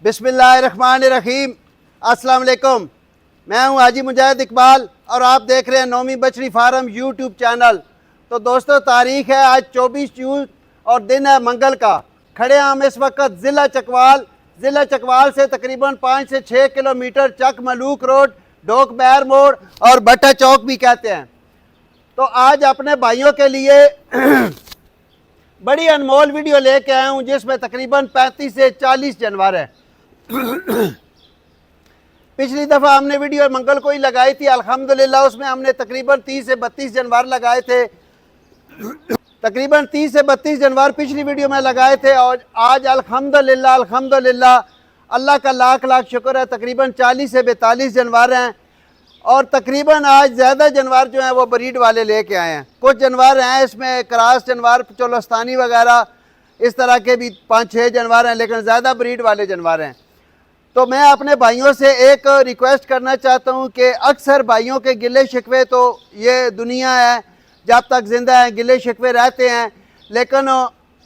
बिस्मिल्लाहिर्रहमानिर्रहीम। अस्सलाम वालेकुम। मैं हूं हाजी मुजाहिद इकबाल और आप देख रहे हैं नौमी बछड़ी फार्म यूट्यूब चैनल। तो दोस्तों, तारीख है आज 24 जून और दिन है मंगल का। खड़े हैं हम इस वक्त ज़िला चकवाल से तकरीबन 5 से 6 किलोमीटर चक मलूक रोड, डोक बैर मोड़ और भट्टा चौक भी कहते हैं। तो आज अपने भाइयों के लिए बड़ी अनमोल वीडियो लेके आया हूँ जिसमें तकरीबन 35 से 40 जानवर है। पिछली दफ़ा हमने वीडियो मंगल को ही लगाई थी, अल्हम्दुलिल्लाह उसमें हमने तकरीबन 30 से 32 जानवर लगाए थे। तकरीबन 30 से 32 जानवर पिछली वीडियो में लगाए थे और आज अल्हम्दुलिल्लाह अल्लाह का लाख लाख शुक्र है, तकरीबन 40 से 42 जानवर हैं। और तकरीबन आज ज़्यादा जानवर जो हैं वो ब्रीड वाले लेके आए हैं। कुछ जानवर हैं इसमें क्रॉस जानवर, चोलस्तानी वगैरह इस तरह के भी 5-6 जानवर हैं, लेकिन ज़्यादा ब्रीड वाले जानवर हैं। तो मैं अपने भाइयों से एक रिक्वेस्ट करना चाहता हूं कि अक्सर भाइयों के गिले शिकवे, तो ये दुनिया है, जब तक ज़िंदा है गिले शिकवे रहते हैं। लेकिन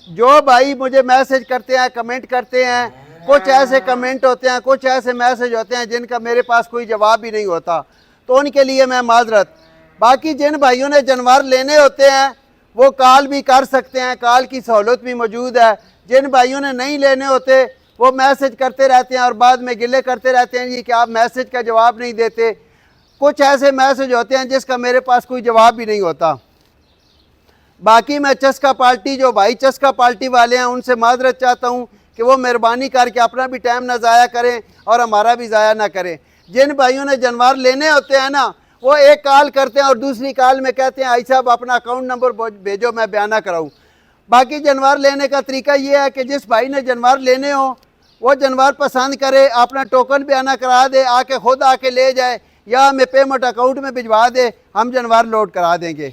जो भाई मुझे मैसेज करते हैं, कमेंट करते हैं, कुछ ऐसे कमेंट होते हैं, कुछ ऐसे मैसेज होते हैं जिनका मेरे पास कोई जवाब ही नहीं होता, तो उनके लिए मैं माजरत। बाकी जिन भाइयों ने जानवर लेने होते हैं वो कॉल भी कर सकते हैं, कॉल की सहूलत भी मौजूद है। जिन भाइयों ने नहीं लेने होते वो मैसेज करते रहते हैं और बाद में गिले करते रहते हैं जी कि आप मैसेज का जवाब नहीं देते। कुछ ऐसे मैसेज होते हैं जिसका मेरे पास कोई जवाब भी नहीं होता। बाकी मैं चस्का पार्टी, जो भाई चस्का पार्टी वाले हैं, उनसे माजरत चाहता हूँ कि वो मेहरबानी करके अपना भी टाइम ना ज़ाया करें और हमारा भी ज़ाया ना करें। जिन भाइयों ने जानवर लेने होते हैं ना, वो एक कॉल करते हैं और दूसरी कॉल में कहते हैं आई साहब अपना अकाउंट नंबर भेजो मैं बयाना कराऊँ। बाकी जानवर लेने का तरीका ये है कि जिस भाई ने जानवर लेने हो वो जानवर पसंद करे, अपना टोकन बयाना करा दे, आके खुद आके ले जाए या हमें पेमेंट अकाउंट में भिजवा दे, हम जानवर लोड करा देंगे।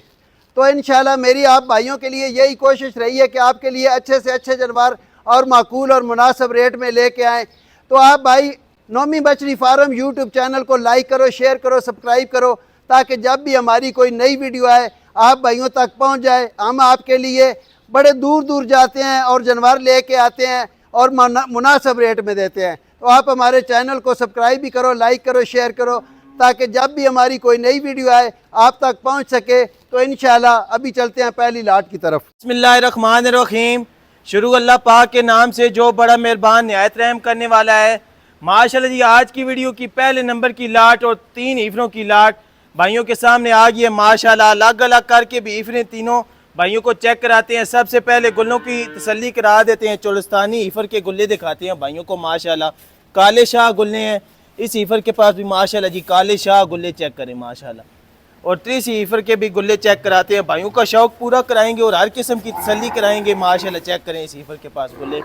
तो इंशाल्लाह मेरी आप भाइयों के लिए यही कोशिश रही है कि आपके लिए अच्छे से अच्छे जानवर और माकूल और मुनासिब रेट में लेके आएँ। तो आप भाई नौमी बछड़ी फार्म यूट्यूब चैनल को लाइक करो, शेयर करो, सब्सक्राइब करो, ताकि जब भी हमारी कोई नई वीडियो आए आप भाइयों तक पहुंच जाए। हम आपके लिए बड़े दूर दूर जाते हैं और जानवर लेके आते हैं और मुनासिब रेट में देते हैं। तो आप हमारे चैनल को सब्सक्राइब भी करो, लाइक करो, शेयर करो, ताकि जब भी हमारी कोई नई वीडियो आए आप तक पहुँच सके। तो इंशाल्लाह अभी चलते हैं पहली लाट की तरफ। बिस्मिल्लाहिर्रहमानिर्रहीम। शुरू अल्लाह पाक के नाम से जो बड़ा मेहरबान निहायत रहम करने वाला है। माशाल्लाह जी, आज की वीडियो की पहले नंबर की लाट और 3 ईफरों की लाट भाइयों के सामने आ गई है। माशाल्लाह अलग अलग करके भी ईफरें तीनों भाइयों को चेक कराते हैं। सबसे पहले गुल्लों की तसल्ली करा देते हैं। चोलस्तानी ईफर के गुल्ले दिखाते हैं भाइयों को। माशाल्लाह काले शाह गुल्ले हैं इस ईफर के पास भी। माशाल्लाह जी काले शाह गुल्ले चेक करें माशाल्लाह। और 30 ईफर के भी गुल्ले चेक कराते हैं। भाइयों का शौक पूरा कराएंगे और हर किस्म की तसल्ली कराएंगे। माशाल्लाह चेक करें इस ईफर के पास गुल्ले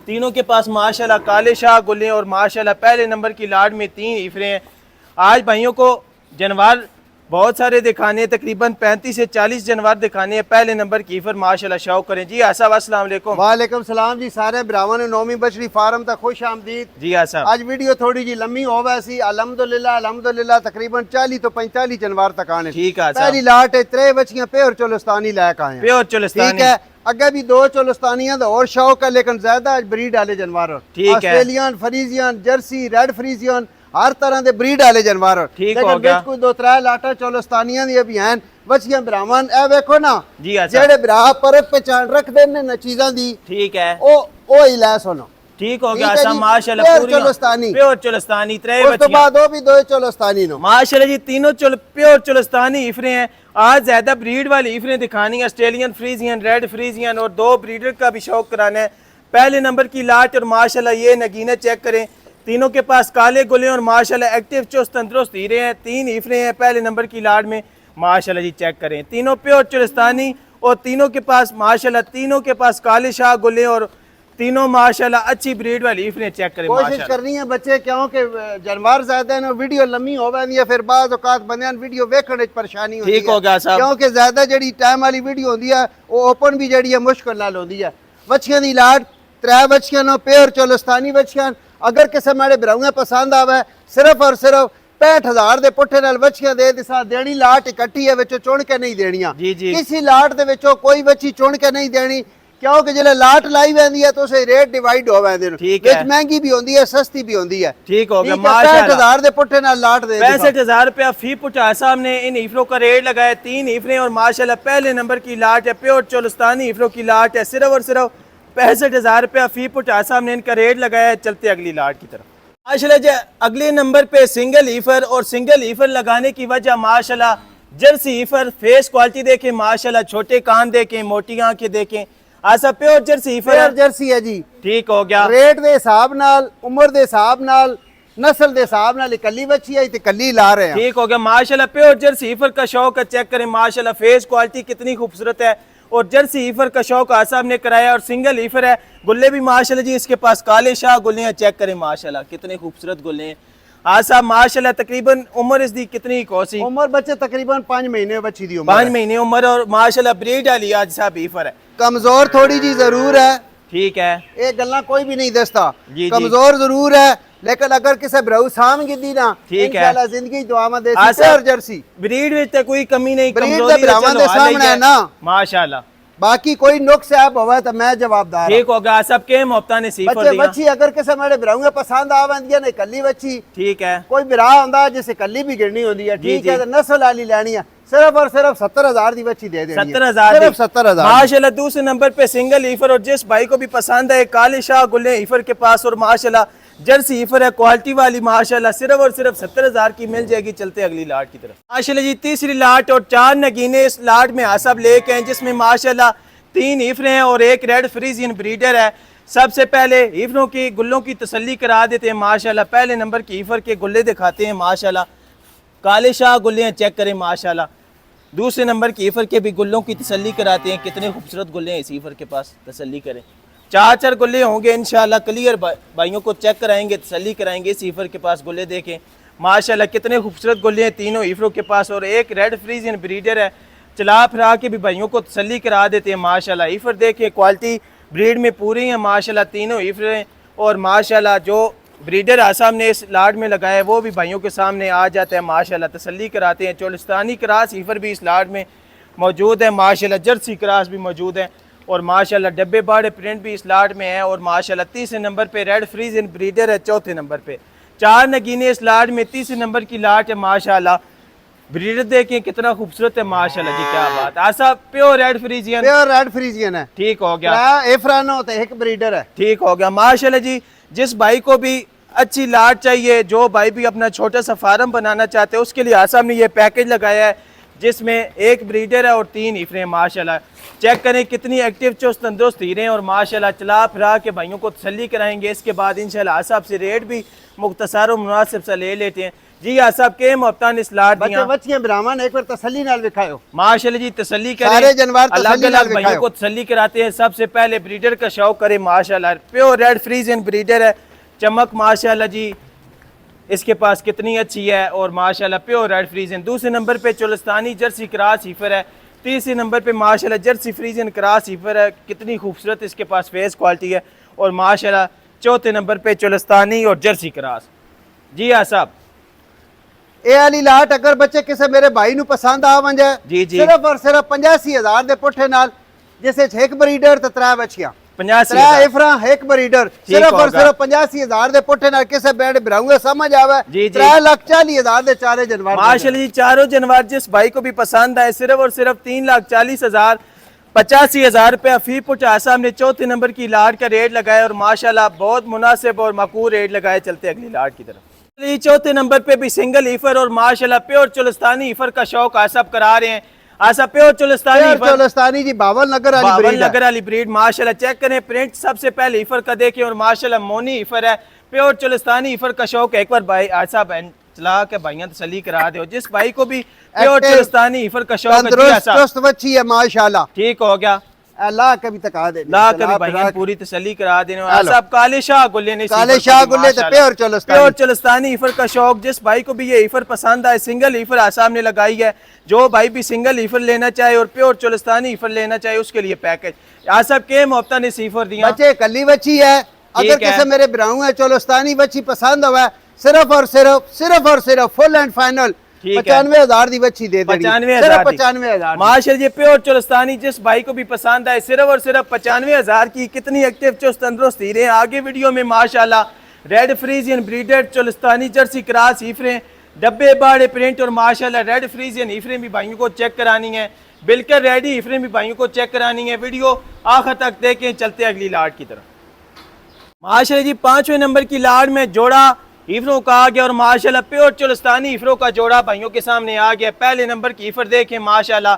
तीनों के पास माशाल्लाह काले शाह गुल्ले। और माशाल्लाह पहले नंबर की लाट में 3 ईफरें हैं। आज भाइयों को जानवर बहुत सारे दिखाने, तकरीबन 35 से 40 जानवर दिखाने हैं। पहले नंबर की ईफर माशाल्लाह शौक करें जी। आसाब अस्सलाम वालेकुम। वालेकुम सलाम जी। सारे ब्राह्मण नौमी बछड़ी फार्म तक खुश आमदीद जी। आसाब आज वीडियो थोड़ी जी लम्बी हो वैसी अल्हम्दुलिल्लाह तकरीबन 40 तो 45 जानवर तक आने। ठीक है। पहली लाट है 3 बछियां प्योर चोलस्तानी लायक आए हैं। प्योर चोलस्तानी ठीक है। अगे भी 2 चोलस्तानियां तो और शौक है, लेकिन ज्यादा ब्रीड वाले जानवर। ठीक है। Australian, Friesian, Jersey, red Friesian, हर तरह के ब्रीड वाले जानवर। ठीक हो गया। कोई 2-3 लाटा चोलस्तानियां दी भी हैं बछियां ब्राह्मण। ए देखो ना जी। जेड़े ब्राह परख पहचान रखदे ने चीजां दी। ठीक है। ओ ही लै सुनो। ठीक हो गया। सब माशाल्लाह प्योर चोलस्तानी, प्योर चोलस्तानी 3 उस तो बाद वो भी 2 चोलस्तानी नो। माशाल्लाह जी तीनों प्योर चोलस्तानी ईफरें हैं। आज ज्यादा ब्रीड वाली ईफरें दिखानी है। ऑस्ट्रेलियन फ्रीजियन, रेड फ्रीजियन और 2 ब्रीडर का भी शौक कराना है। पहले नंबर की लाट और माशाल्लाह ये नगीने चेक करें। तीनों के पास काले गुले और माशाल्लाह एक्टिव चुस्त तंदुरुस्त हीरे हैं। 3 ईफरें हैं पहले नंबर की लाट में। माशाल्लाह जी चेक करें तीनों प्योर चोलस्तानी और तीनों के पास माशाल्लाह तीनों के पास काले शाह गुले और तीनों माशाल्लाह अच्छी ब्रीड वाली ईफरें चेक करें। कोशिश करनी है बच्चे, क्योंकि जानवर ज्यादा है ना, वीडियो लम्बी हो जाती है, फिर बाद औकात बंदियां वीडियो वेखने परेशानी होती है। ठीक हो गया साहब। क्योंकि ज्यादा जड़ी टाइम वाली वीडियो होती है वो ओपन भी जड़ी है मुश्किल नाल होती है। बच्चियां दी लाट 3 बच्चियां नो प्योर चोलस्तानी बच्चियां। अगर किसी मेरे भराऊं पसंद आवे सिर्फ और सिर्फ 65,000 के पुट्ठे नाल बच्चियां दे दिसा देनी। लाट इकट्ठी है, विचों चुन के नहीं देनियां। जी जी। किसी लाट दे विचों कोई बच्ची चुन के नहीं देनी। क्योंकि जिले लाट लाई वेंदी है तो उसे रेट डिवाइड हो वेंदे ने ठीक विच है। महंगी भी होंदी है सस्ती भी होंदी है ठीक हो गया ठीक है, माशाल्लाह 65,000 दे पुट्ठे नाल लाट दे 65,000 रुपया फी पुटा साहब ने इन हीफरों का रेट लगाया 3 हीफरें और माशाल्लाह पहले नंबर की लाट है प्योर चोलस्तानी हीफरों की लाट है सिर्फ और सिर्फ 65,000 रुपया फी पुटा साहब ने इनका रेट लगाया है। चलते अगली लाट की तरफ माशाल्लाह जी अगले नंबर पे सिंगल हीफर और सिंगल हीफर लगाने की वजह माशाल्लाह जर्सी हीफर फेस क्वालिटी देखें माशाल्लाह छोटे कान देखें मोटी आंखें देखें ऐसा प्योर जर्सी हीफर प्योर है। जर्सी है जी ठीक हो गया रेट दे हिसाब नाल उम्र दे हिसाब नाल नस्ल दे हिसाब नाल कल्ली बच्ची आई ते कल्ली ला रहे हैं ठीक हो गया माशाल्लाह प्योर जर्सी हीफर का शौक है चेक करें माशाल्लाह फेस क्वालिटी कितनी खूबसूरत है और जर्सी हीफर का शौक आसाब ने कराया और सिंगल हीफर है गुल्ले भी माशाल्लाह जी इसके पास काले शाह गुल्ले हैं चेक करें माशाल्लाह कितने खूबसूरत गुल्ले हैं आसाब माशाल्लाह तकरीबन उम्र इसकी कितनी कौसी उम्र बच्चे तकरीबन 5 महीने बच्ची दी उम्र 5 है। महीने उम्र और माशाल्लाह ब्रीड वाली आज साहब हीफर है कमजोर थोड़ी जी जरूर है ठीक है ये गल्ला कोई भी नहीं दसता जी, जी। कमजोर जरूर है लेकिन अगर किसी ब्राउ साम गिद्दी ना ठीक है। इंशाल्लाह जिंदगी दुआमा दे आसाब, प्योर जर्सी ब्रीड में तो कोई कमी नहीं ब्रीड कमजोरी तो ब्राह्मण चलो दे हाल सामने ही है ना। माशाल्लाह बाकी कोई नुक्स ऐप होवे तो मैं जवाबदार ठीक हो गया सब के मुफ्ता ने सीफर बच्चे दिया बच्ची अगर किसी मेरे ब्राउ पसंद आ वेंदी है ने कल्ली बच्ची ठीक है कोई बिरा होंदा जिसे कल्ली भी गिरनी होंदी है जी, ठीक है जी। तो नस्ल वाली लेनी है सिर्फ और सिर्फ 70,000 दी बच्ची दे देनी है 70,000 सिर्फ 70,000 माशाल्लाह दूसरे नंबर पे सिंगल हीफर और जिस भाई को भी पसंद है काले शाह गुल्ले हीफर के पास और माशाल्लाह जर्सी हीफर है क्वालिटी वाली माशाल्लाह सिर्फ और सिर्फ 70,000 की मिल जाएगी। चलते अगली लाट की तरफ माशाल्लाह जी तीसरी लाट और 4 नगीने इस लाट में आसब लेके हैं जिसमें माशाल्लाह 3 हीफरे हैं और एक रेड फ्रीजियन ब्रीडर है। सबसे पहले हीफरों की गुल्लों की तसल्ली करा देते हैं माशाल्लाह पहले नंबर की हीफर के गुल्ले दिखाते हैं माशाल्लाह काले शाह गुल्ले हैं चेक करें माशाल्लाह। दूसरे नंबर की हीफर के भी गुल्लों की तसल्ली कराते हैं कितने खूबसूरत गुल्ले हैं इस हीफर के पास तसल्ली करें 4 गुल्ले होंगे इंशाल्लाह क्लियर भाइयों को चेक कराएंगे तसल्ली कराएंगे इस हीफर के पास गुल्ले देखें माशाल्लाह कितने खूबसूरत गुल्ले हैं तीनों हीफरों के पास और एक रेड फ्रीजियन ब्रीडर है चला फिरा के भी भाइयों को तसल्ली करा देते हैं माशाल्लाह। हीफर देखें क्वालिटी ब्रीड में पूरी है माशाल्लाह तीनों हीफरें और माशाल्लाह जो ब्रीडर आसाम ने इस लाट में लगाया है वो भी भाइयों के सामने आ जाता है माशाल्लाह तसल्ली कराते हैं। चोलिस्तानी क्रास हीफर भी इस लाट में मौजूद है माशाल्लाह जर्सी क्रास भी मौजूद है और माशाल्लाह डब्बे बाड़े प्रिंट भी इस लाट में है और माशाल्लाह तीसरे नंबर पे रेड फ्रीजियन ब्रीडर है चौथे नंबर पे 4 नगीने इस लाट में तीसरे नंबर की लाट है माशाल्लाह। ब्रीडर देखें कितना खूबसूरत है माशाल्लाह जी क्या बात आसा pure red Friesian pure red Friesian है ठीक हो गया एफरानो होता है एक ब्रीडर है ठीक हो गया माशाल्लाह जी। जिस भाई को भी अच्छी लाट चाहिए जो भाई भी अपना छोटा सा फार्म बनाना चाहते हैं उसके लिए आसाम ने ये पैकेज लगाया है जिसमें एक ब्रीडर है और 3 हीफरें माशाल्लाह। चेक करें कितनी एक्टिव चुस्त तंदुरुस्त हीरे हैं और माशाल्लाह चला फिरा के भाइयों को तसल्ली कराएंगे। इसके बाद इंशाल्लाह आसाब से रेट भी मुख्तसर और मुनासिब सा ले लेते हैं जी। आसाब के मुफ्तान इस लाट बच्चे बच्चियां ब्राह्मण एक बार तसल्ली नाल दिखाओ माशाल्लाह जी तसल्ली सारे करें जानवर अलग तसल्ली नाल अलग भाइयों दिखाओ को तसल्ली कराते हैं। सबसे पहले ब्रीडर का शौक करें माशाल्लाह प्योर रेड फ्रीजियन ब्रीडर है चमक माशाल्लाह जी इसके पास कितनी अच्छी है और माशाल्लाह प्योर रेड फ्रीजियन। दूसरे नंबर पे चोलिस्तानी जर्सी क्रास हीफर है। तीसरे नंबर पे माशाल्लाह जर्सी फ्रीजियन क्रास हीफर है कितनी खूबसूरत इसके पास फेस क्वालिटी है और माशाल्लाह चौथे नंबर पे चोलिस्तानी और जर्सी क्रास जी हाँ साहब। ए वाली लाट अगर बच्चे किसी मेरे भाई नु पसंद आ वंजे जी, जी। सिर्फ और सिर्फ 85,000 दे पुट्ठे नाल जिसे 6 ब्रीडर ते 3 बच्चियां 85,000 एफरा एक ब्रीडर सिर्फ और सिर्फ 85,000 दे पुट्ठे नाल किसे बैठ ब्राऊंगा समझ आवे जी, जी। 3,40,000 दे चारे जानवर माशाल्लाह जी चारों जानवर जिस भाई को भी पसंद आए सिर्फ और सिर्फ 3,40,000 85,000 रुपया फी पुट आसाम ने चौथे नंबर की लाट का रेट लगाया और माशाल्लाह बहुत मुनासिब और मकबूल रेट लगाए। चलते अगली लाट की तरफ जी। चौथे नंबर पे भी सिंगल हीफर और माशाल्लाह प्योर चोलिस्तानी हीफर का शौक आसब करा रहे हैं। आसा प्योर चोलिस्तानी जी बावल नगर वाली बावल ब्रीड नगर वाली ब्रीड माशाल्लाह। चेक करें प्रिंट सबसे पहले हीफर का देखें और माशाल्लाह मोनी हीफर है प्योर चोलिस्तानी हीफर का शौक है। एक बार भाई आसा चला के भाइयां तसल्ली करा दो जिस भाई को भी प्योर चोलिस्तानी हीफर का शौक है तंदुरुस्त बच्ची है माशाल्लाह ठीक हो गया। अल्लाह कभी तका दे ला कभी भाइयां पूरी तसल्ली करा देने सब काले शाह गुल्ले ने काले शाह गुल्ले तो प्योर चोलिस्तानी हीफर का शौक जिस भाई को भी ये हीफर पसंद आए सिंगल हीफर आसाम ने लगाई है। जो भाई भी सिंगल हीफर लेना चाहे और प्योर चोलिस्तानी हीफर लेना चाहे उसके लिए पैकेज आसाब के मुफ्ता ने हीफर दिया बच्चे कली बच्ची है अगर किसी मेरे ब्राऊ है चोलिस्तानी बच्ची पसंद हुआ सिर्फ और सिर्फ फुल एंड फाइनल ठीक है। 95,000 दी बच्ची दे देनी, 95,000 सिर्फ 95,000 माशाल्लाह। ये प्योर चुलस्तानी जिस भाई को भी पसंद आए सिर्फ और सिर्फ 95,000 की। कितनी एक्टिव चुस्त तंदुरुस्त हीरे। आगे वीडियो में माशाल्लाह red Friesian breeded Cholistani Jersey cross हीफरें, डब्बे बाड़े प्रिंट और माशाल्लाह रेड फ्रीजियन हीफरें भी भाइयों को चेक करानी है। बिल्कुल रेडी हीफरें भी भाइयों को चेक करानी है। वीडियो आखिर तक देखें। चलते अगली लाट की तरफ। माशाल्लाह जी 5वें नंबर की लाट में जोड़ा हीफरों का आ गया और माशाल्लाह प्योर चुलस्तानी हीफरों का जोड़ा भाइयों के सामने आ गया। पहले नंबर की हीफर देखें माशाल्लाह,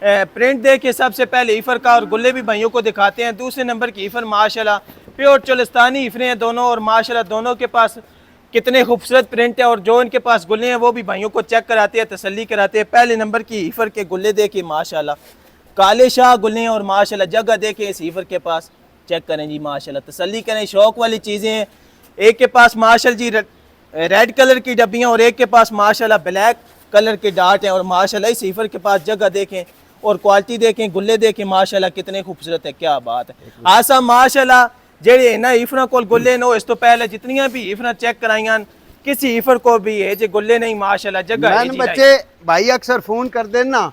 प्रिंट देखें सबसे पहले हीफर का और गुल्ले भी भाइयों को दिखाते हैं। दूसरे नंबर की हीफर माशाल्लाह प्योर चुलस्तानी हीफरें हैं दोनों और माशाल्लाह दोनों के पास कितने खूबसूरत प्रिंट है और जो इनके पास गुल्ले हैं वो भी भाइयों को चेक कराते हैं, तसल्ली कराते हैं। पहले नंबर की हीफर के गुल्ले देखें माशाल्लाह काले शाह गुल्ले हैं और माशाल्लाह जगह देखें इस हीफर के पास, चेक करें जी माशाल्लाह, तसल्ली करें। शौक वाली चीज़ें हैं। एक के पास माशाल्लाह जी रेड कलर की डब्बियाँ और एक के पास माशाल्लाह ब्लैक कलर के डाट हैं और माशाल्लाह इस हीफर के पास जगह देखें और क्वालिटी देखें, गुल्ले देखें माशाल्लाह कितने खूबसूरत है। क्या बात है। आसा माशाल्लाह जेड़े ना हीफर को गुल्ले नो इस तो पहले जितनियां भी हीफर चेक कराइयां किसी हीफर को भी है जे गुल्ले नहीं माशाल्लाह जगह है। बच्चे भाई अक्सर फोन कर देना,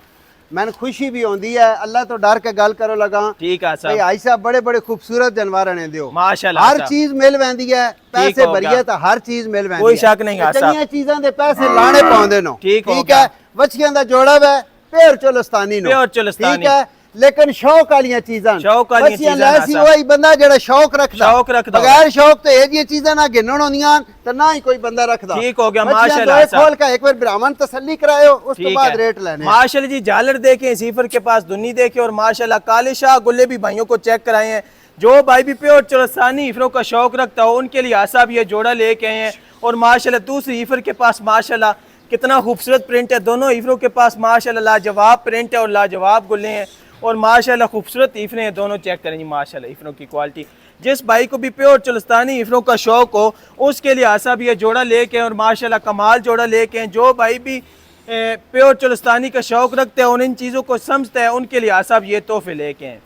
मैंने खुशी भी होती है। अल्लाह तो डर के गल करो लगा। ठीक है भाई आई साहब बड़े बड़े खूबसूरत जानवर ने दियो माशाल्लाह। हर चीज मिल वेंदी है, पैसे भरिए तो हर चीज मिल वेंदी है, कोई शक नहीं। चंगियां चीजां दे पैसे लाने पाउंदे नो। ठीक है। बच्चियां दा जोड़ा वे प्योर चुलस्तानी नो, प्योर चुलस्तानी। ठीक है। लेकिन शौक वाली चीजां, शौक वाली चीजां ऐसी वही बंदा जेड़ा शौक रखदा, शौक रखदा बगैर शौक तो ये जी चीजां ना गिनण होंदियां तो ना ही कोई बंदा रखदा। ठीक हो गया माशाल्लाह। खोल का एक बार ब्राह्मण तसल्ली करायो उसके बाद रेट लेने। माशाल्लाह जी झालर देखें सीफर के पास दुन्नी देखें और माशाल्लाह काले शाह गुल्ले भी भाइयों को चेक कराए हैं। जो भाई भी प्योर चुलस्तानी हीफरों का शौक रखता हो उनके लिए आसा भी ये जोड़ा लेके आए हैं और माशाल्लाह दूसरी हीफर के पास माशाल्लाह कितना खूबसूरत प्रिंट है। दोनों हीफरों के पास माशाल्लाह लाजवाब प्रिंट है और लाजवाब गुल्ले हैं और माशाल्लाह खूबसूरत हीफरें हैं दोनों। चेक करें जी माशाल्लाह हीफरों की क्वालिटी। जिस भाई को भी प्योर चुलस्तानी हीफरों का शौक हो उसके लिए आसा भी ये जोड़ा लेके और माशाल्लाह कमाल जोड़ा लेके हैं। जो भाई भी प्योर चुलस्तानी का शौक रखते हैं और इन चीज़ों को समझते हैं उनके लिए आसा भी ये तोहफे लेके हैं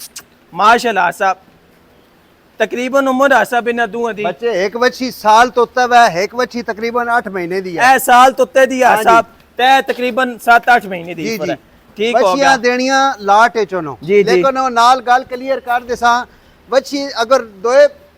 माशाल्लाह। आसा तकरीबन उम्र आसा बिना दूं दी बच्चे एक बच्ची साल तो तब है, एक बच्ची तकरीबन 8 महीने दी है। साल तो तय दिया साहब तय तकरीबन 7-8 महीने दी है। ठीक हो गया। देनियां लाट चुनो जी, लेकिन वो नाल गल क्लियर कर देसा बच्ची अगर दो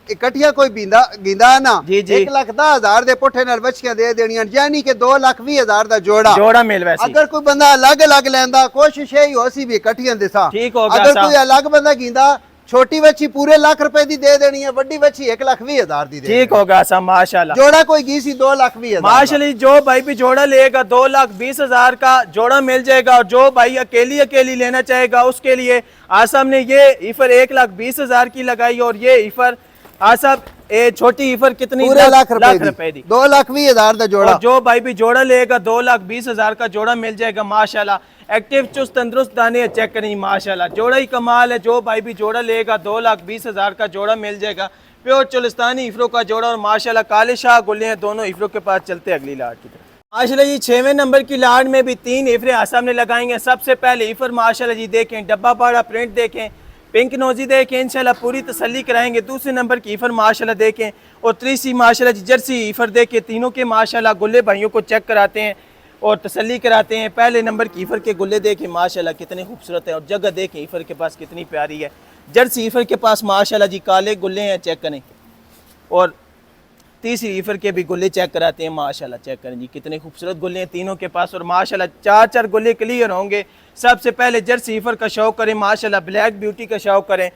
इकट्ठिया कोई गिंदा है ना 1,10,000 दे पुठे नाल बच्चियां दे देनियां यानी कि 2,20,000 दा जोड़ा मिल वैसे। अगर कोई बंदा अलग अलग लेंदा कोशिश यही हो सी भी इकट्ठियां देसा। ठीक हो गया। अगर कोई अलग बंदा गिंदा छोटी बच्ची पूरे लाख रुपए दी दे देनी है, बड़ी बच्ची 1,20,000 दी दे। ठीक होगा सा माशाल्लाह। जोड़ा कोई घीसी 2,20,000 माशाल्लाह। जो भाई भी जोड़ा लेगा 2,20,000 का जोड़ा मिल जाएगा और जो भाई अकेली लेना चाहेगा उसके लिए आसम ने ये हीफर 1,20,000 की लगाई और ये हीफर आसम छोटी हीफर कितनी पूरे लाख रुपए दी 2,20,000 का जोड़ा। जो भाई भी जोड़ा लेगा 2,20,000 का जोड़ा मिल जाएगा माशाल्लाह। एक्टिव चुस्त तंदुरुस्त दाने चेक करें माशाल्लाह। जोड़ा ही कमाल है। जो भाई भी जोड़ा लेगा 2,20,000 का जोड़ा मिल जाएगा। प्योर चुलस्तानी हीफरों का जोड़ा और माशाल्लाह काले शाह गुल्ले हैं दोनों हीफरों के पास। चलते अगली लाट की तरफ। माशाल्लाह जी 6वें नंबर की लाट में भी 3 हीफरें आसम ने लगाएंगे। सबसे पहले हीफर माशाल्लाह जी देखें डब्बा पाड़ा प्रिंट देखें, पिंक नोजी देखें, इंशाल्लाह पूरी तसल्ली कराएंगे। दूसरे नंबर की हीफर माशाल्लाह देखें और तीसरी माशाल्लाह जी जर्सी हीफर देखें। तीनों के माशाल्लाह गुल्ले भाइयों को चेक कराते हैं और तसल्ली कराते हैं। पहले नंबर की हीफर के गुल्ले देखें माशाल्लाह कितने खूबसूरत है और जगह देखें हीफर के पास कितनी प्यारी है। जर्सी हीफर के पास माशाल्लाह जी काले गुल्ले हैं, चेक करें। और तीसरी हीफर के भी गुल्ले चेक कराते हैं माशाल्लाह। चेक करें जी कितने खूबसूरत गुल्ले हैं तीनों के पास और माशाल्लाह 4-4 गुल्ले क्लियर होंगे। सबसे पहले जर्सी हीफर का शौक करें माशाल्लाह, ब्लैक ब्यूटी का शौक करें।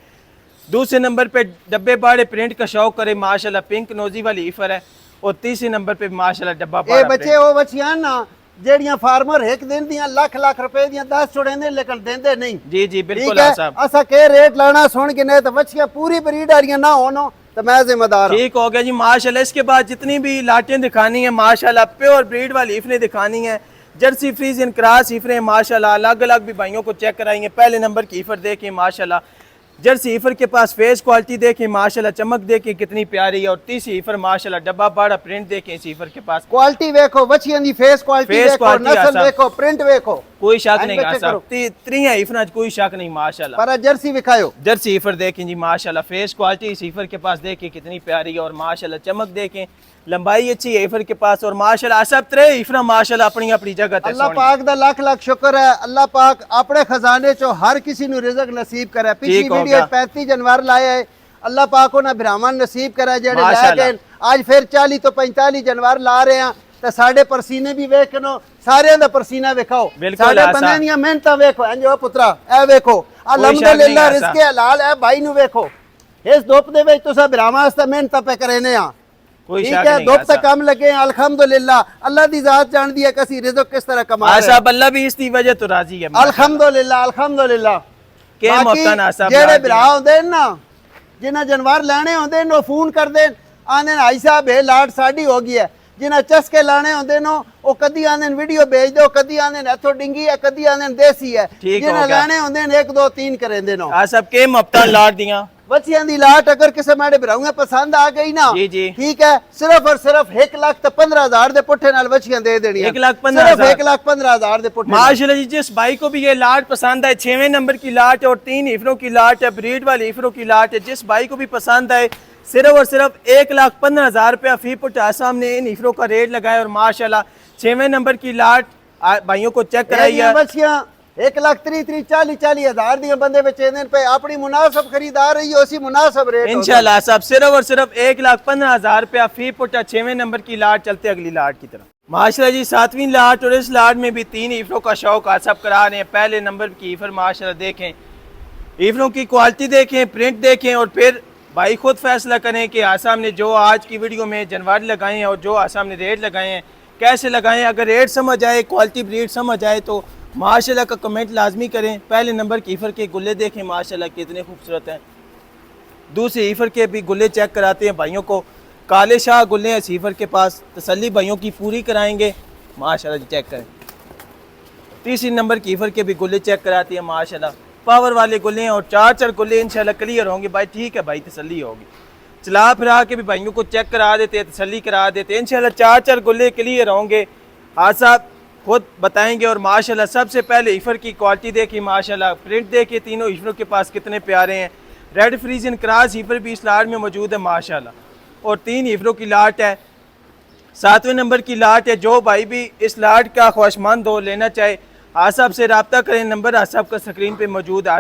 दूसरे नंबर पे डब्बे बाड़े प्रिंट का शौक करें माशाल्लाह, पिंक नोजी वाली हीफर है। और तीसरे नंबर पे माशाल्लाह डब्बा बाड़ा बच्चे वो बच्चियां ना जेड़ियां फार्मर एक दिन दियां लाख रुपए दियां 10 छोड़ेंदे लेकिन देंदे नहीं। जी जी बिल्कुल साहब। असा के रेट लाना सुन के नहीं तो बच्चियां पूरी ब्रीड वालियां ना होनो तो मैं जिम्मेदार। ठीक हो गया जी माशाल्लाह। इसके बाद जितनी भी लाटें दिखानी है माशाल्लाह प्योर ब्रीड वाली हीफरें दिखानी है। जर्सी फ्रीजियन क्रॉस हीफरें माशाल्लाह अलग अलग भी भाइयों को चेक कराएंगे। पहले नंबर की हीफर देखें माशाल्लाह जर्सी ईफर के पास फेस क्वालिटी देखें माशाल्लाह, चमक देखें कितनी प्यारी है। और तीसरी ईफर माशाल्लाह डब्बा बाड़ा प्रिंट देखें इस ईफर के पास। क्वालिटी देखो बच्चियां दी, फेस क्वालिटी देखो, नस्ल देखो, प्रिंट देखो, कोई शक नहीं आ सकती। त्रिया ईफर कोई शक नहीं माशाल्लाह। पर जर्सी दिखाओ, जर्सी ईफर देखें जी माशाल्लाह, फेस क्वालिटी इस ईफर के पास देखें कितनी प्यारी है। और माशाल्लाह चमक देखें, लंबाई अच्छी है ईफर के पास। और माशाल्लाह सब त्रे ईफर माशाल्लाह अपनी अपनी जगह ते अल्लाह पाक दा लाख लाख शुक्र है। अल्लाह पाक अपने खजाने चो हर किसी नु रिज़्क नसीब करे। पिछली वीडियो 35 जानवर लाए है, अल्लाह पाक उन्हें ब्राह्मण नसीब करे जेड़े ला गए। आज फिर 40 तो 45 जानवर ला रहे हैं ते साडे परसीने भी वेखनो, सारे दा परसीना वेखाओ, साडे बंदे दी मेहनतां वेखो। अंजो पुत्रा ए वेखो, अल्हम्दुलिल्लाह रिज़्क हलाल है। भाई नु वेखो, इस धुप दे विच तुसा ब्राह्मण वास्ते मेहनतां पे करेने आ, ठीक है, धुप तक कम लगे हैं अल्हम्दुलिल्लाह। अल्लाह दी जात जानदी है कसी रिज़्क किस तरह कमा रहे हैं। साहब अल्लाह भी इसकी वजह तो राजी है अल्हम्दुलिल्लाह अल्हम्दुलिल्लाह। के मौका ना साहब जेड़े भरा होंदे ना, जिन्हां जानवर लेने होंदे नो फोन कर दे, आंदे भाई साहब ये लाट साडी हो गई है। जिन्हां चस्के लाने होंदे नो ओ कदी आंदे वीडियो भेज दो, कदी आंदे इथों डिंगी है, कदी आंदे देसी है। जिन्हां लेने होंदे 1 2 3 करेंदे नो। आ सब के मफ्ता लाट दियां बच्चियां दी लाट अगर किसी मेरे भराऊंगा पसंद आ गई ना, जी जी ठीक है, सिर्फ और सिर्फ 1,15,000 दे पुट्ठे नाल बच्चियां दे देनी है। 1,15,000 1,15,000 दे पुट्ठे। माशाल्लाह जी, जिस भाई को भी ये लाट पसंद है, 6वें नंबर की लाट और 3 ईफरों की लाट है, ब्रीड वाली ईफरों की लाट है, जिस भाई को भी पसंद है सिर्फ और सिर्फ 1,15,000 रुपया फी पुट आसाम ने इन ईफरों का रेट लगाया। और माशाल्लाह 6वें नंबर की लाट भाइयों को चेक कराई है। बच्चियां 1,30,40,000 दियां बंदे बेचेंदे पे, अपनी मुनासिब खरीदार रही उसी मुनासिब रेट इंशाल्लाह साहब। सिर्फ और सिर्फ 1,15,000 रुपया फी पुट 6वें नंबर की लाट। चलते अगली लाट की तरफ। माशाल्लाह जी 7वीं लाट, और इस लाट में भी 3 ईफरों का शौक आप सब करा रहे हैं। पहले नंबर की ईफर माशाल्लाह देखें, ईफरों की क्वालिटी देखें, प्रिंट देखें, और फिर भाई खुद फैसला करें कि आसाम ने जो आज की वीडियो में जानवर लगाए हैं और जो आसाम ने रेट लगाए हैं कैसे लगाए हैं। अगर रेट समझ आए, क्वालिटी ब्रीड समझ आए तो माशाल्लाह का कमेंट लाजमी करें। पहले नंबर की ईफर के गुल्ले देखें माशाल्लाह कितने खूबसूरत हैं। दूसरे ईफर के भी गुल्ले चेक कराते हैं भाइयों को। काले शाह गुल्ले हैं ईफर के पास, तसल्ली भाइयों की पूरी कराएंगे माशाल्लाह जी, चेक करें। तीसरी नंबर की ईफर के भी गुल्ले चेक कराते हैं माशाल्लाह, पावर वाले गुल्ले हैं। और 4 गुल्ले इंशाल्लाह क्लियर होंगे भाई, ठीक है भाई, तसल्ली होगी। चला फिरा के भी भाइयों को चेक करा देते हैं, तसल्ली करा देते हैं इंशाल्लाह। 4 गुल्ले क्लियर होंगे, आज साहब खुद बताएंगे। और माशाल्लाह सबसे पहले ईफर की क्वालिटी देखी माशाल्लाह, प्रिंट देखिए तीनों ईफरों के पास कितने प्यारे हैं। रेड फ्रीजियन क्रॉस ईफर भी इस लाट में मौजूद है माशाल्लाह। और 3 ईफरों की लाट है, 7वें नंबर की लाट है। जो भाई भी इस लाट का ख्वाहिशमंद हो लेना चाहे आसाब से रब्ता करें, नंबर आसाब का स्क्रीन पे मौजूद है।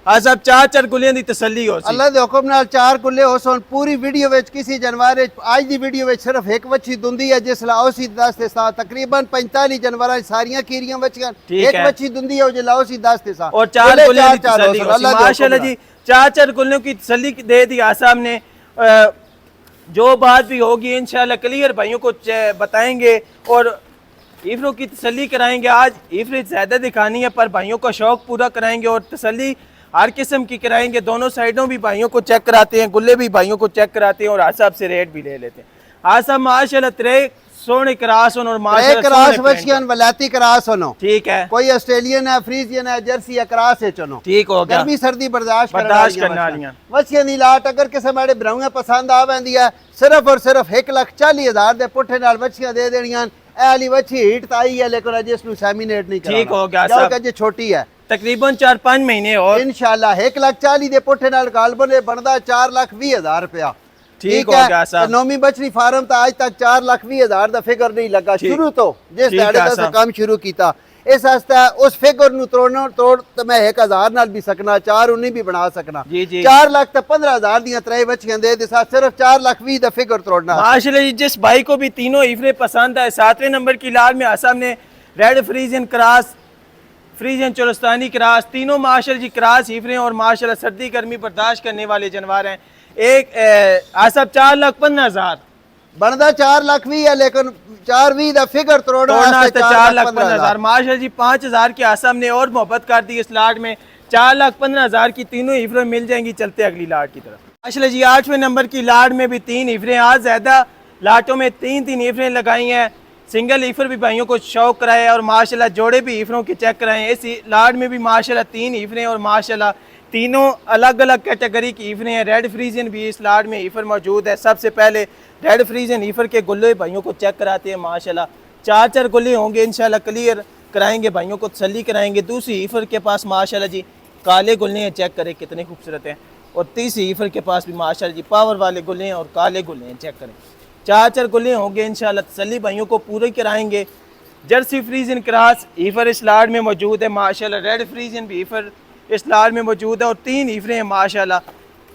आसाब 4 गुल्लियां दी तसल्ली हो। अल्लाह दे हुक्म नाल 4 गुल्ले हो सोन। पूरी वीडियो विच किसी जानवर आज दी वीडियो विच सिर्फ एक वच्छी दुंदी है, जिस लाओसी दस ते सा तकरीबन 45 जानवर सारियां कीरियां बच्चियां, एक वच्छी दुंदी है जो लाओसी 10 ते सा। और 4 गुल्लियां दी तसल्ली हो माशाल्लाह जी। 4 गुल्लियों की तसल्ली दे दी आसाम ने। जो बात भी होगी इंशाल्लाह क्लियर भाइयों को बताएंगे और ईफरों की तसल्ली कराएंगे। आज ईफरें ज़्यादा दिखानी है पर भाइयों का शौक पूरा कराएंगे और तसल्ली हर किस्म की कराएंगे। दोनों साइडों भी भाइयों को चेक कराते हैं, गुल्ले भी भाइयों को चेक कराते हैं और आसाब से रेट भी ले लेते हैं। आसाब माशाल्लाह 3 सोने क्रास और माशाल्लाह क्रास बच्चियां वलायती क्रास होनो, ठीक है। कोई ऑस्ट्रेलियन है, फ्रीजियन है, जर्सी है, क्रास है चनो, ठीक हो गया। गर्मी सर्दी बर्दाश्त करने वाली बच्चियां दी लाट अगर किसी मेरे भराऊंगा पसंद आ वेंदी है सिर्फ और सिर्फ 1,40,000 दे पुट्ठे नाल बच्चियां दे देनियां। ऐली बच्ची हीट तो आई है लेकिन जिसनु सेमिनेट नहीं कराना, ठीक हो गया साहब, जो छोटी है तकरीबन 4-5 महीने और इंशाल्लाह 1,40,000 दे पुट्ठे नाल गाल बने बनदा 4,20,000 रुपया। ठीक हो गया साहब। नौवीं बछड़ी फार्म तो आज तक 4,20,000 का फिगर नहीं लगा शुरू तो जिस से काम शुरू किया। इस वास्ते उस फिगर नु तोड़ तो मैं 1,000 नाल भी सकना, 4,19 भी बना सकना। 4,15,000 दियां 3 बच्चियां दे दिसा, सिर्फ 4,20,000 दा फिगर तोड़ना। माशाल्लाह जी, जिस भाई को भी तीनों ईफरे पसंद है। 7वें नंबर की लाल में आसाम ने red Friesian cross, Friesian Cholistani cross, तीनों माशाल्लाह जी क्रॉस ईफरे और माशाल्लाह सर्दी गर्मी बर्दाश्त करने वाले जानवर हैं। एक आसाब 4,15,000 बनदा 4,20,000 है लेकिन 4,20,000 का फिगर तोड़ना 4,15,000 माशाल्लाह जी। 5,000 के आसाम ने और मोहब्बत कर दी इस लाट में। 4,15,000 की तीनों ईफरें मिल जाएंगी। चलते अगली लाट की तरफ। माशाल्लाह जी 8वें नंबर की लाट में भी 3 ईफरें, आज ज्यादा लाटों में 3 ईफरें लगाई हैं। सिंगल ईफर भी भाइयों को शौक कराए और माशाल्लाह जोड़े भी ईफरों के चेक कराए। इस लाट में भी माशाल्लाह 3 ईफरें और माशाल्लाह तीनों अलग अलग कैटेगरी की ईफरें हैं। रेड फ्रीजियन भी इस लाट में ईफर मौजूद है। सबसे पहले रेड फ्रीजियन ईफर के गुल्ले भाइयों को चेक कराते हैं माशाल्लाह। चार गुल्ले होंगे इंशाल्लाह, क्लियर कराएंगे भाइयों को, तसल्ली कराएंगे। दूसरी ईफर के पास माशाल्लाह जी काले गुल्ले हैं, चेक करें कितने खूबसूरत हैं। और तीसरी ईफर के पास भी माशाल्लाह जी पावर वाले गुल्ले हैं और काले गुल्ले हैं, चेक करें। चार गुल्ले होंगे इंशाल्लाह, तसल्ली भाइयों को पूरे कराएंगे। जर्सी फ्रीजियन क्रॉस ईफर इस लाट में मौजूद है माशाल्लाह। रेड फ्रीजियन भी ईफर इस लाट में मौजूद है और 3 ईफरें हैं माशाल्लाह।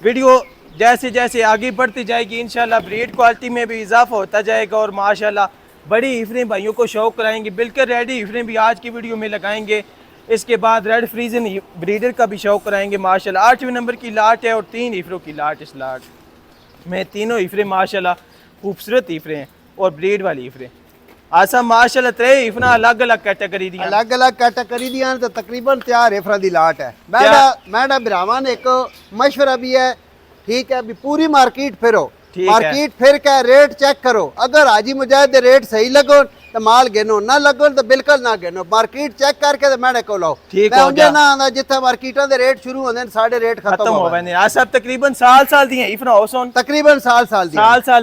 वीडियो जैसे जैसे आगे बढ़ती जाएगी इंशाल्लाह ब्रीड क्वालिटी में भी इजाफा होता जाएगा और माशाल्लाह बड़ी ईफरें भाइयों को शौक कराएंगे। बिल्कुल रेडी ईफरें भी आज की वीडियो में लगाएंगे। इसके बाद रेड फ्रीजन ब्रीडर का भी शौक कराएंगे माशाल्लाह। 8वें नंबर की लाट है और 3 ईफरों की लाट इस लाट में। तीनों ईफरें माशाल्लाह खूबसूरत ईफरें हैं और ब्रीड वाली ईफरें। आसा माशाल्लाह 3 ईफरां अलग अलग कैटेगरी दी अलग अलग कैटेगरी दी तो तकरीबन 4 ईफरां दी लाट है। मैडा बिरावां ने एक मशवरा भी है, ठीक है, भी पूरी मार्केट फिरो, मार्केट फिर के रेट चेक करो। अगर हाजी मुजाहिद दे रेट सही लगो तो माल गिनो, ना लगो तो बिल्कुल ना गिनो। मार्केट चेक करके तो मैंने को लाओ। मैं उंजे ना आंदा जिथे मार्केटां दे रेट शुरू होंदे साडे रेट खत्म हो वैंदे। आ सब तकरीबन साल दी हैं ईफरां होसन, तकरीबन साल दी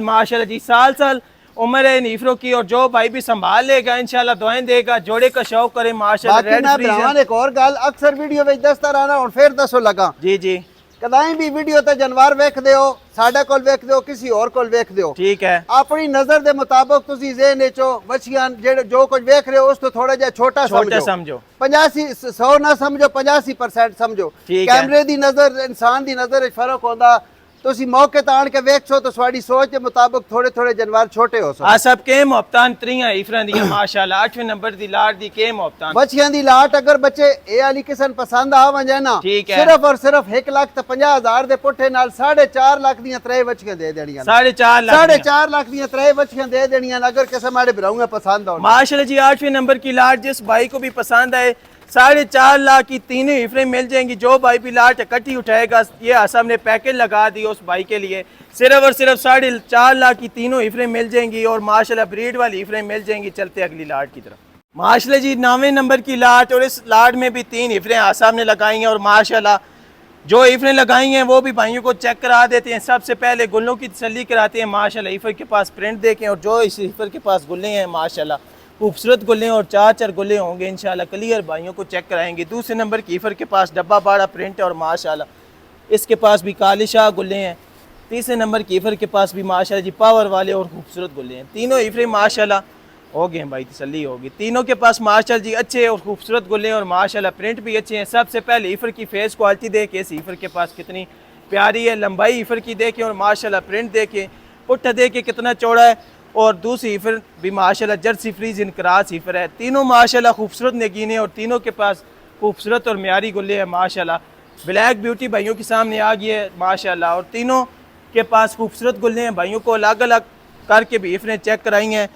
माशाल्लाह जी। साल उम्र है इन ईफरों की और जो भाई भी संभाल लेगा इंशाल्लाह दुआएं देगा, जोड़े का शौक करे माशाल्लाह। रेड फ्रीजन एक और गल अक्सर वीडियो विच दसदा रहना, हुण फिर दसो लगा जी कदाई भी वीडियो ते जानवर वेख दियो, साडे कोल वेख दियो, किसी और कोल वेख दियो, ठीक है। अपनी नजर दे मुताबिक तुसी ज़हन विचो बच्चियां जो कुछ वेख रहे हो उस तो थोड़ा जिहा छोटा समझो। 85 ना समझो, 85% समझो। कैमरे दी नजर इंसान दी नजर विच फर्क होंदा। तुसी मौके ते आण के वेखो तो स्वाडी सोच के मुताबिक थोड़े थोड़े जानवर छोटे हो सकदे। आ सब के मोहब्बतान 3 ईफरां दी माशाल्लाह। 8वें नंबर दी लाट दी के मोहब्बतान बच्चियां दी लाट अगर बच्चे ए वाली किस्म पसंद आ वंजे ना, सिर्फ और सिर्फ 1,50,000 दे पुट्ठे नाल 4.5 लाख दी 3 बच्चियां दे देणियां। 4.5 लाख दी 3 बच्चियां दे देणियां अगर किसी माड़े भराऊंगा पसंद हो माशाल्लाह जी। 8वें नंबर की लाट जिस भाई को भी पसंद आए 4.5 लाख की 3 ईफरें मिल जाएंगी। जो भाई भी लाट इकट्ठी उठाएगा, ये आसाम ने पैकेज लगा दी उस भाई के लिए, सिर्फ और सिर्फ 4.5 लाख की तीनों ईफरें मिल जाएंगी और माशाल्लाह ब्रीड वाली ईफरें मिल जाएंगी। चलते अगली लाट की तरफ माशाल्लाह जी। 9वें नंबर की लाट और इस लाट में भी 3 ईफरें आसाम ने लगाई हैं और माशाल्लाह जो ईफरें लगाई हैं वो भी भाइयों को चेक करा देते हैं। सबसे पहले गुल्लों की तसल्ली कराते हैं माशाल्लाह। ईफर के पास प्रिंट देखें और जो इस ईफर के पास गुल्ले हैं माशाल्लाह खूबसूरत गुल्ले और 4 गुल्ले होंगे इंशाल्लाह, क्लियर भाइयों को चेक कराएंगे। दूसरे नंबर की ईफर के पास डब्बा बाड़ा प्रिंट है और माशाल्लाह इसके पास भी काले शाह गुल्ले हैं। तीसरे नंबर की ईफर के पास भी माशाल्लाह जी पावर वाले और खूबसूरत गुल्ले हैं। तीनों ईफरें माशाल्लाह हो गए भाई, तसल्ली होगी। तीनों के पास माशाल्लाह जी अच्छे और खूबसूरत गुल्ले हैं और माशाल्लाह प्रिंट भी अच्छे हैं। सबसे पहले ईफर की फेस क्वालिटी देखें, इस ईफर के पास कितनी प्यारी है। लंबाई ईफर की देखें और माशाल्लाह प्रिंट देखें, पुट्ठा देखें कितना चौड़ा है। और दूसरी ईफर भी माशाल्लाह जर्सी फ्रीजियन क्रॉस ईफर है। तीनों माशाल्लाह खूबसूरत नगीने और तीनों के पास खूबसूरत और म्यारी गुल्ले हैं माशाल्लाह। ब्लैक ब्यूटी भाइयों के सामने आ गई है माशाल्लाह और तीनों के पास खूबसूरत गुल्ले हैं। भाइयों को अलग अलग करके भी ईफरें चेक कराई हैं,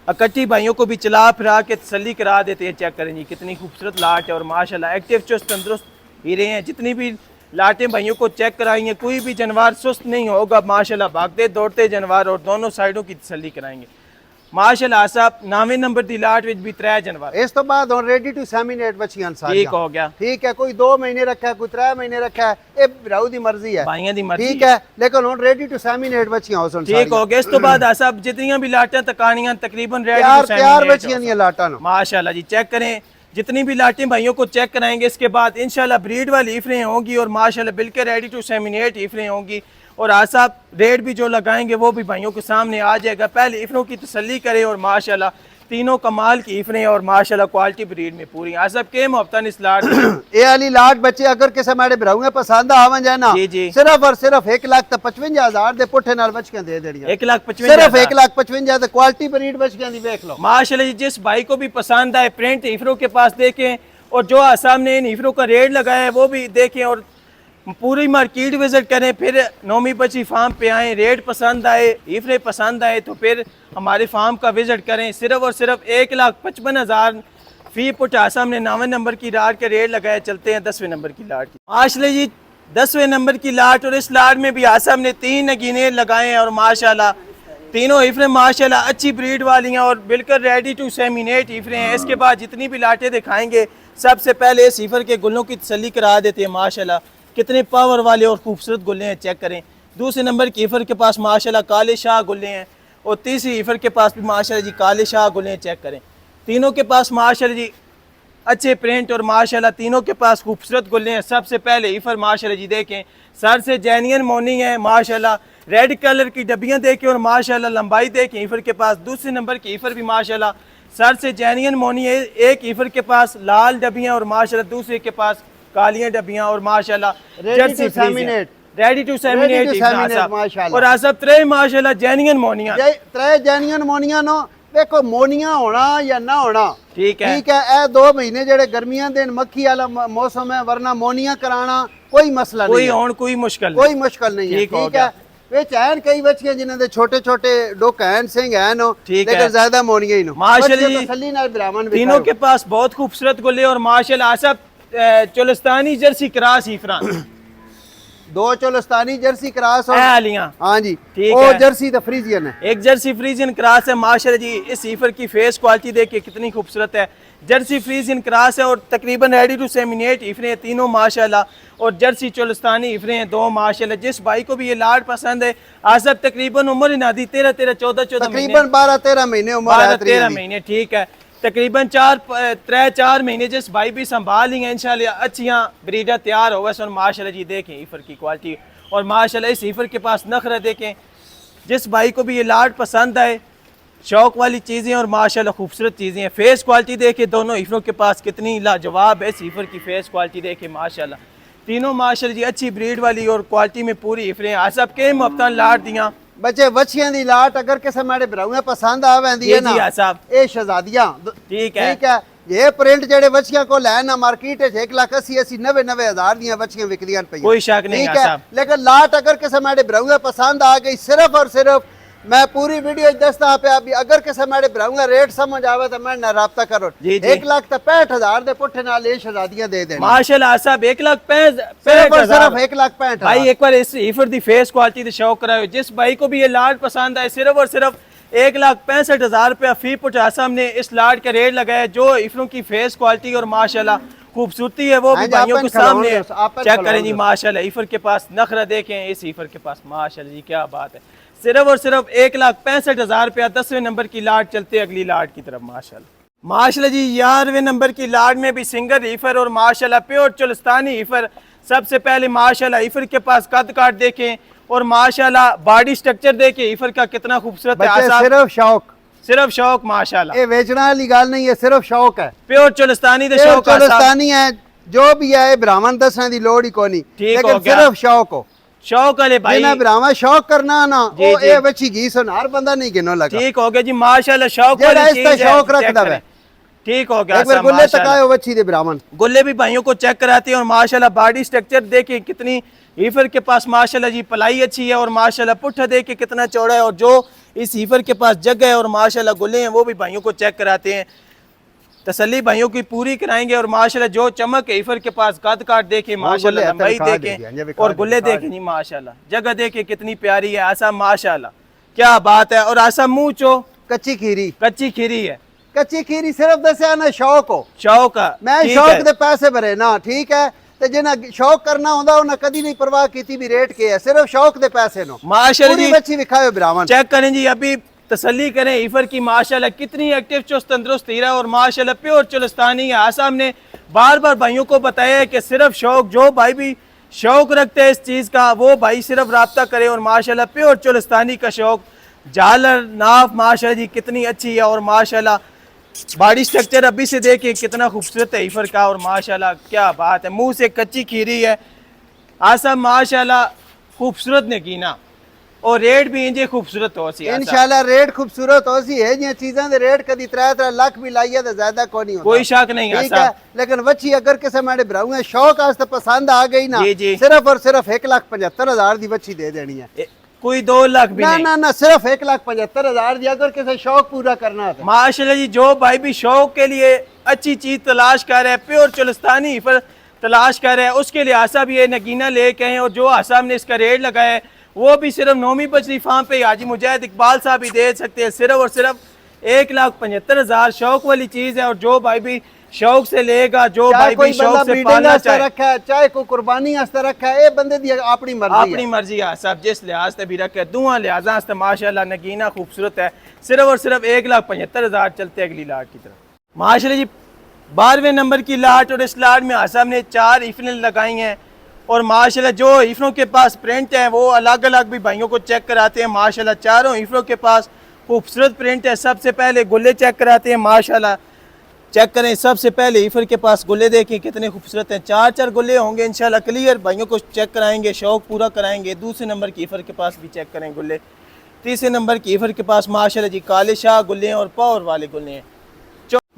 इकट्ठी भाइयों को भी चला फिरा के तसल्ली करा देते हैं। चेक करें जी कितनी खूबसूरत लाट है और माशाल्लाह एक्टिव चुस्त तंदुरुस्त हीरे हैं। जितनी भी लाटें भाइयों को चेक कराएंगे, कोई भी जानवर सुस्त नहीं होगा माशाल्लाह, भागते दौड़ते जानवर और दोनों साइडों की तसल्ली कराएंगे माशाल्लाह। साहब 9वें नंबर दी लाट विच भी 3 जानवर इस तो बाद हुन रेडी टू सेमिनेट बच्चियां सारियां ठीक हो गया। ठीक है, कोई 2 महीने रखा है, कोई 3 महीने रखा है, ये भराऊ दी मर्जी है, भाइयों दी मर्जी, ठीक है। लेकिन हुन रेडी टू सेमिनेट बच्चियां होसन ठीक हो गया। इस तो बाद साहब जितनी भी लाटें तकानियां तकरीबन रेडी टू सेमिनेट तैयार बच्चियां दी लाटां माशाल्लाह जी। चेक करें जितनी भी लाटें भाइयों को चेक कराएंगे। इसके बाद इंशाल्लाह ब्रीड वाली ईफरें होंगी और माशाल्लाह बिल्कुल रेडी टू सेमिनेट ईफरें होंगी और आसाब रेट भी जो लगाएंगे वो भी भाइयों के सामने आ जाएगा। पहले ईफरों की तसल्ली करें और माशाल्लाह तीनों कमाल की ईफरें और माशाल्लाह क्वालिटी ब्रीड में पूरी। आसाब के मोहब्बतन इस लाट ए वाली लाट बच्चे अगर किसी माड़े भराऊंगे पसंद आवन जाए ना, सिर्फ और सिर्फ 1,55,000 दे पुट्ठे नाल बच्चियां दे देणियां। 1,55,000 सिर्फ 1,55,000 दे क्वालिटी ब्रीड बच्चियां दी देख लो माशाल्लाह जी। जिस भाई को भी पसंद आए प्रिंट ईफरों के पास देखें और जो आसाम ने इन ईफरों का रेट लगाया है वो भी देखें और पूरी मार्केट विजिट करें। फिर नौमी बच्ची फार्म पे आएँ, रेट पसंद आए, ईफरे पसंद आए तो फिर हमारे फार्म का विजिट करें। सिर्फ और सिर्फ 1,55,000 फी पुट आसाम ने 9वें नंबर की लाट के रेट लगाए। चलते हैं 10वें नंबर की लाट की माशाल्लाह जी। 10वें नंबर की लाट और इस लाट में भी आसाम ने 3 नगीने लगाए हैं और माशाल्लाह तीनों ईफरें माशाल्लाह अच्छी ब्रीड वाली हैं और बिल्कुल रेडी टू सेमिनेट ईफरें हैं। इसके बाद जितनी भी लाटें दिखाएंगे सबसे पहले इस ईफर के गुल्लों की तसल्ली करा देते हैं माशाल्लाह। कितने पावर वाले और खूबसूरत गुल्ले हैं, चेक करें। दूसरे नंबर की ईफर के पास माशाल्लाह काले शाह गुल्ले हैं और तीसरी ईफर के पास भी माशाल्लाह जी काले शाह गुल्ले हैं, चेक करें। तीनों के पास माशाल्लाह जी अच्छे प्रिंट और माशाल्लाह तीनों के पास खूबसूरत गुल्ले हैं। सबसे पहले ईफर माशाल्लाह जी देखें, सर से जेन्युइन मोनी है माशाल्लाह, रेड कलर की डब्बियाँ देखें और माशाल्लाह लंबाई देखें ईफर के पास। दूसरे नंबर की ईफर भी माशाल्लाह सर से जेन्युइन मोनी है। एक ईफर के पास लाल डब्बियाँ और माशाल्लाह दूसरे के पास कालियाँ डब्बियाँ और माशाल्लाह जर्सी फ्रीज रेडी टू सेमिनेट माशाल्लाह। और आसब त्रे माशाल्लाह जेन्युइन मोनिया त्रे जेन्युइन मोनिया नो देखो मोनिया होना या ना होना ठीक है। ए 2 महीने जेड़े गर्मियां दिन मक्खी वाला मौसम है, वरना मोनिया कराना कोई मसला नहीं है, कोई मुश्किल नहीं है। ठीक है विच हैन कई बच्चियां जिन्हां दे छोटे छोटे डोक हैन सिंह हैन लेकिन ज्यादा मोनिया ही नो माशाल्लाह तसल्ली नाल ब्राह्मण तीनों के पास बहुत खूबसूरत गुल्ले और माशाल्लाह आसब चोलिस्तानी जर्सी क्रॉस ईफरान 2 चोलिस्तानी जर्सी क्रॉस और हाँ जी ठीक और है। जर्सी द फ्रीजियन है, एक जर्सी फ्रीजियन क्रॉस है माशाल्लाह जी। इस ईफर की फेस क्वालिटी देखिए कितनी खूबसूरत है। जर्सी फ्रीजियन क्रॉस है और तकरीबन रेडी टू सेमिनेट ईफरे हैं तीनों माशाल्लाह और जर्सी चोलिस्तानी ईफरे हैं 2 माशाल्लाह। जिस भाई को भी ये लाट पसंद है आसब तकरीबन उम्र नादी 13-14 तकरीबन 12-13 महीने उम्र है, 13 महीने ठीक है। तकरीबन 3-4 महीने जिस भाई भी संभाल लेंगे इंशाल्लाह अच्छियाँ ब्रीडर तैयार होगा सन माशाल्लाह जी। देखें ईफर की क्वालिटी और माशाल्लाह इस ईफर के पास नखरा देखें। जिस भाई को भी ये लाट पसंद आए शौक वाली चीज़ें और माशाल्लाह खूबसूरत चीज़ें हैं। फेस क्वालिटी देखें दोनों ईफरों के पास कितनी लाजवाब है। इस ईफर की फेस क्वालिटी देखें माशाल्लाह तीनों माशाल्लाह जी अच्छी ब्रीड वाली और क्वालिटी में पूरी ईफरें हैं। सब के मुफ्तां लाट दियाँ बच्चे बच्चियां दी लाट अगर किसी मेरे भराऊं पसंद आ वेंदी है ना ये शहजादियां ठीक है ये प्रिंट जेड़े बच्चियां को लै ना मार्केट 1,80,90,90 हज़ार दियां बच्चियां विकदियां पईयां, कोई शक नहीं ठीक है। लेकिन लाट अगर किसी मेरे भराऊं पसंद आ गई सिर्फ और सिर्फ मैं पूरी वीडियो दसदा पे अभी अगर किसी मेरे भराऊंगा रेट समझ आवे तो मैं राब्ता करो 1,65,000 दे पुट्ठे नाल ये शहजादियां दे देना माशाल्लाह साहब 1,65,000 सिर्फ 1,65,000 भाई। एक बार इस ईफर दी फेस क्वालिटी दी शौक कराओ। जिस भाई को भी ये लाट पसंद आए सिर्फ और सिर्फ 1,65,000 रुपया फी पुट हमने इस लाट का रेट लगाया। जो ईफरों की फेस क्वालिटी और माशाल्लाह खूबसूरती है वो भी भाइयों के सामने चेक करें जी माशाल्लाह। ईफर के पास नखरा देखें, इस ईफर के पास माशाल्लाह जी क्या बात है। सिर्फ और सिर्फ 1,65,000 रुपया 10वें नंबर की लाट चलते अगली लाट की तरफ माशाल्लाह जी। 11वें नंबर की लाट में भी सिंगल ईफर और माशाल्लाह प्योर चोलिस्तानी ईफर। सबसे पहले माशाल्लाह ईफर के पास कद काट देखें और माशाल्लाह बॉडी स्ट्रक्चर देखें ईफर का कितना खूबसूरत है। सिर्फ शौक माशाल्लाह ये बेचना वाली गल नहीं है, सिर्फ शौक है। प्योर चोलिस्तानी दे शौक चोलिस्तानी है जो भी है ब्राह्मण दसने की लोड़ ही कोनी, लेकिन सिर्फ शौक हो शौक वाले भाई ना ब्राह्मण शौक करना ना वो ये बच्ची घी सुन हर बंदा नहीं गिनो लगा। ठीक हो गया जी माशाल्लाह शौक वाली चीज है, शौक रखदा है। ठीक हो गया। एक बार गुल्ले तकायो बच्ची दे ब्राह्मण गुल्ले भी भाइयों को चेक कराते हैं और माशाल्लाह बॉडी स्ट्रक्चर देखिए कितनी ईफर के पास माशाल्लाह जी पलाई अच्छी है और माशाल्लाह पुट्ठा देखिए कितना चौड़ा है और जो इस ईफर के पास जगह है और माशाल्लाह गुल्ले हैं वो भी भाइयों को चेक कराते हैं। तसल्ली भाइयों की पूरी कराएंगे और माशाल्लाह जो चमक है ईफर के पास कद काट देखे माशाल्लाह लंबाई देखें और गुल्ले देखें जी माशाल्लाह जगह देखे कितनी प्यारी है। आसा माशाल्लाह क्या बात है। और आसा मुँह चो कच्ची खीरी है कच्ची खीरी सिर्फ दसिया ना शौक हो शौक मैं शौक दे पैसे भरे ना ठीक है ते जिन्हें शौक करना होंदा उन्हें कदी नहीं परवाह की भी रेट के है, सिर्फ शौक दे पैसे नो माशाल्लाह जी। बच्ची दिखाओ ब्राह्मण चेक करें जी अभी तसल्ली करें ईफर की माशाल्लाह कितनी एक्टिव चुस्त तंदुरुस्त हीरा और माशाल्लाह प्योर चोलिस्तानी है। आसाम ने बार बार भाइयों को बताया है कि सिर्फ शौक जो भाई भी शौक रखते हैं इस चीज़ का वो भाई सिर्फ राब्ता करे और माशाल्लाह प्योर चोलिस्तानी का शौक झालर नाफ माशाल्लाह जी कितनी अच्छी है और माशाल्लाह बॉडी स्ट्रक्चर अभी से देखिए कितना खूबसूरत है ईफर का और माशाल्लाह क्या बात है। मुंह से कच्ची खीरी है आसाम माशाल्लाह खूबसूरत नगीना और रेट भी इंजे खूबसूरत हो सी इंशाल्लाह रेट खूबसूरत हो सी है जी चीज़ां दे रेट कदी 3 लाख भी लाइए तो ज्यादा को नहीं होता कोई शक नहीं ठीक है। लेकिन बच्ची अगर किसी मेरे भराऊं शौक आस्ते पसंद आ गई ना सिर्फ और सिर्फ 1,75,000 की बच्ची दे देनी है। कोई 2 लाख भी नहीं ना सिर्फ 1,75,000 की अगर किसी शौक पूरा करना है माशाल्लाह जी। जो भाई भी शौक के लिए अच्छी चीज तलाश कर रहे हैं प्योर चोलिस्तानी पर तलाश कर रहे हैं उसके लिए आसा भी ये नगीना लेके आए और जो आसाम ने इसका रेट लगाया है वो भी सिर्फ नौमी बजरी फार्म पे हाजी मुजाहिद इकबाल साहब ही दे सकते हैं। सिर्फ और सिर्फ 1,75,000 शौक वाली चीज़ है और जो भाई भी शौक से लेगा, जो चाहे भाई कोई भी शौक बंदा से ब्रीडिंग पालना वास्ते चाहे, रखा है, चाहे कोई कुर्बानी वास्ते रखा है, ये बंदे दी अपनी मर्जी अपनी है। मर्जी है सब जिस लिहाज से भी रखे, दुआ लिहाजा से माशाल्लाह नगीना खूबसूरत है। सिर्फ और सिर्फ 1,75,000 चलते अगली लाट की तरफ। माशाल्लाह जी 12वें नंबर की लाट, और इस लाट में आसम ने 4 इफनें लगाई हैं, और माशाल्लाह जो इफनों के पास प्रिंट है वो अलग अलग भी भाइयों को चेक कराते हैं। माशाल्लाह चारों इफनों के पास खूबसूरत प्रिंट है। सबसे पहले गुल्ले चेक कराते हैं, माशाल्लाह चेक करें। सबसे पहले ईफर के पास गुल्ले देखें कितने खूबसूरत हैं, 4 गुल्ले होंगे इंशाल्लाह क्लियर। भाइयों को चेक कराएंगे, शौक पूरा कराएंगे। दूसरे नंबर की ईफर के पास भी चेक करें गुल्ले। तीसरे नंबर की ईफर के पास माशाल्लाह जी काले शाह गुल्ले हैं और पावर वाले गुल्ले हैं।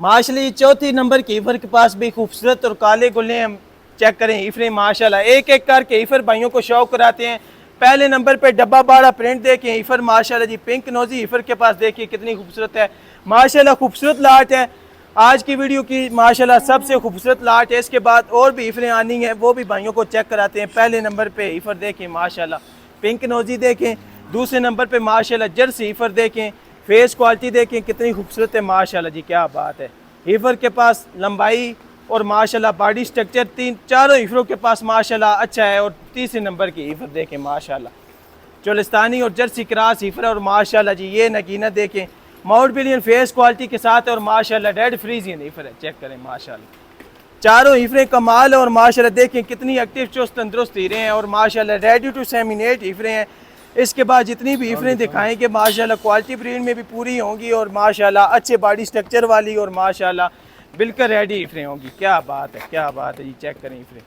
माशाल्लाह जी चौथी नंबर की ईफर के पास भी खूबसूरत और काले गुल्ले हैं। चेक करें ईफरें माशाल्लाह, एक एक करके ईफर भाइयों को शौक कराते हैं। पहले नंबर पे डब्बा बाड़ा प्रिंट देखें ईफर माशाल्लाह जी पिंक नोजी ईफर के पास देखिए कितनी खूबसूरत है। माशाल्लाह खूबसूरत लाट है आज की वीडियो की, माशाल्लाह सबसे खूबसूरत लाट है। इसके बाद और भी ईफरें आनी हैं, वो भी भाइयों को चेक कराते हैं। पहले नंबर पे ईफर देखें माशाल्लाह पिंक नोजी देखें। दूसरे नंबर पे माशाल्लाह जर्सी ईफर देखें, फेस क्वालिटी देखें कितनी खूबसूरत है माशाल्लाह जी, क्या बात है। ईफर के पास लंबाई और माशाल्लाह बॉडी स्ट्रक्चर चारों ईफरों के पास माशाल्लाह अच्छा है। और तीसरे नंबर की ईफर देखें माशाल्लाह चोलिस्तानी और जर्सी क्रॉस ईफर, और माशाल्लाह जी ये नगीना देखें माउंट बिलियन फेस क्वालिटी के साथ है, और माशाल्लाह रेड फ्रीजियन ईफर है। चेक करें माशाल्लाह चारों ईफरें कमाल है, और माशाल्लाह देखें कितनी एक्टिव चुस्त तंदुरुस्त हीरे हैं, और माशाल्लाह रेडी टू सेमिनेट ईफरें हैं। इसके बाद जितनी भी ईफरें दिखाएंगे माशाल्लाह क्वालिटी ब्रीड में भी पूरी होंगी, और माशाल्लाह अच्छे बॉडी स्ट्रक्चर वाली, और माशाल्लाह बिल्कुल रेडी ईफरें होंगी। क्या बात है, क्या बात है जी। चेक करें ईफरें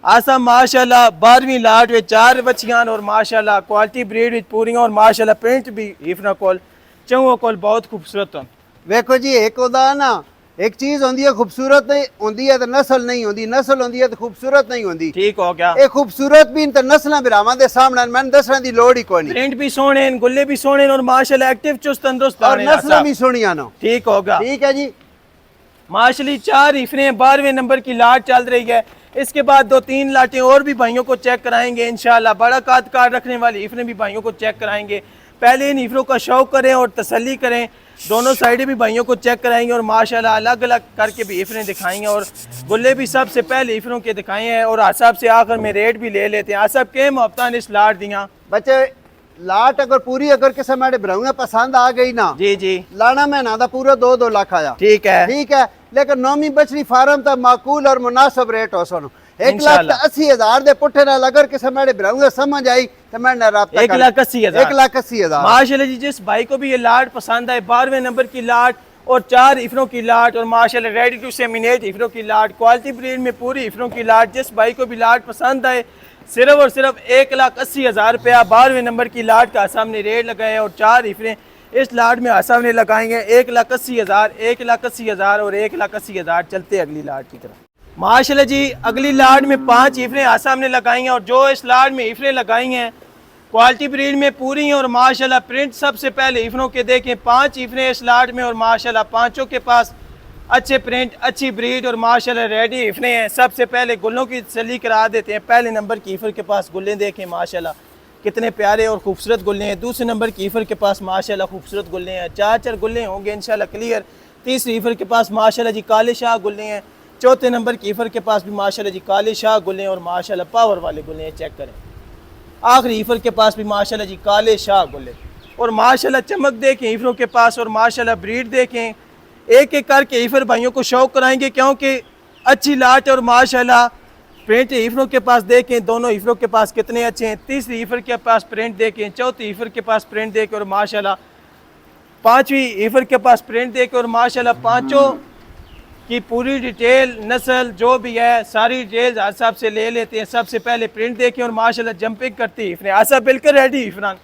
आसम माशाल्लाह 12वीं लाट में 4 बच्चियां, और माशाल्लाह क्वालिटी ब्रीड में पूरी, और माशाल्लाह प्रिंट भी ईफना कोल चौं कोल बहुत खूबसूरत हो। वेखो जी एक होता ना, एक चीज होती है खूबसूरत नहीं होती है तो नस्ल नहीं होती, नस्ल होती है तो खूबसूरत नहीं होती। ठीक हो गया। ये खूबसूरत भी तो नस्ल बिरावां दे सामने मैंने दसने की लोड़ ही कोई नहीं। प्रिंट भी सोने, गुल्ले भी सोने, और माशाल्लाह एक्टिव चुस्त तंदुरुस्त और नस्ल भी सोनिया ना। ठीक होगा। ठीक है जी। माशाल्लाह 4 ईफरें 12वें नंबर की लाट चल रही है। इसके बाद 2-3 लाटें और भी भाइयों को चेक कराएंगे इंशाल्लाह। बड़ा काद कार रखने वाली ईफरें भी भाइयों को चेक कराएंगे। पहले इन ईफरों का शौक करें और तसल्ली करें, दोनों साइडें भी भाइयों को चेक कराएंगे, और माशाल्लाह अलग अलग करके भी ईफरें दिखाएंगे, और गुल्ले भी सबसे पहले ईफरों के दिखाए हैं, और आसाब से आखिर में रेट भी ले लेते हैं। आसाब के मुफ्तान इस लाट दिया बच्चे लाट अगर पूरी अगर किसी मेरे भराऊंगा पसंद आ गई ना जी जी लाना मैं ना पूरा 2-2 लाख आया। ठीक है, ठीक है, लेकिन नौमी बछड़ी फार्म तक माकूल और मुनासिब रेट हो सुनो। 1,80,000 दे पुट्ठे नाल अगर किसी मेरे भराऊंगा समझ आई तो मैं राब्ता 1,80,000 1,80,000। माशाल्लाह जी जिस भाई को भी ये लाट पसंद आए 12वें नंबर की लाट और 4 इफरों की लाट, और माशाल्लाह रेडी टू सेमिनेट इफरों की लाट, क्वालिटी ब्रीड में पूरी इफरों की लाट, जिस भाई को भी लाट पसंद आए सिर्फ और सिर्फ 1,80,000 रुपया 12वें नंबर की लाट का सामने रेट लगाए, और 4 इफरें इस लाट में आसाम ने लगाएंगे 1,80,000, 1,80,000 और 1,80,000 चलते अगली लाट की तरफ। माशाल्लाह जी अगली लाट में 5 इफरें आसाम ने लगाई हैं, और जो इस लाट में इफरें लगाई हैं क्वालिटी ब्रीड में पूरी हैं, और माशाल्लाह प्रिंट सबसे पहले इफरों के देखें 5 इफरें इस लाट में, और माशाल्लाह पांचों के पास अच्छे प्रिंट अच्छी ब्रीड और माशाल्लाह रेडी इफरें हैं। सबसे पहले गुल्लों की तसल्ली करा देते हैं। पहले नंबर की इफर के पास गुल्ले देखें माशाल्लाह कितने प्यारे और खूबसूरत गुल्ले हैं। दूसरे नंबर की इफर के पास माशाल्लाह खूबसूरत गुल्ले हैं, 4 गुल्ले होंगे इंशाल्लाह क्लियर। तीसरी इफर के पास माशाल्लाह जी काले शाह गुल्ले हैं। चौथे नंबर की इफर के पास भी माशाल्लाह जी काले शाह गुल्ले हैं, और माशाल्लाह पावर वाले गुल्ले हैं। चेक करें आखिरी इफर के पास भी माशाल्लाह जी काले शाह गुल्ले, और माशाल्लाह चमक देखें इफरों के पास, और माशाल्लाह ब्रीड देखें। एक एक करके इफर भाइयों को शौक कराएंगे क्योंकि अच्छी लाट है, और माशाल्लाह प्रिंट इफरों के पास देखें दोनों इफरों के पास कितने अच्छे हैं। तीसरी इफर के पास प्रिंट देखें, चौथी इफर के पास प्रिंट देखें, और माशाल्लाह पांचवी इफर के पास प्रिंट देखें, और माशाल्लाह पांचों की पूरी डिटेल नस्ल जो भी है सारी डिटेल आसाब से ले लेते हैं। सबसे पहले प्रिंट देखें, और माशाल्लाह जंपिंग करती इफरें आसाब बिल्कुल रेडी इफरान।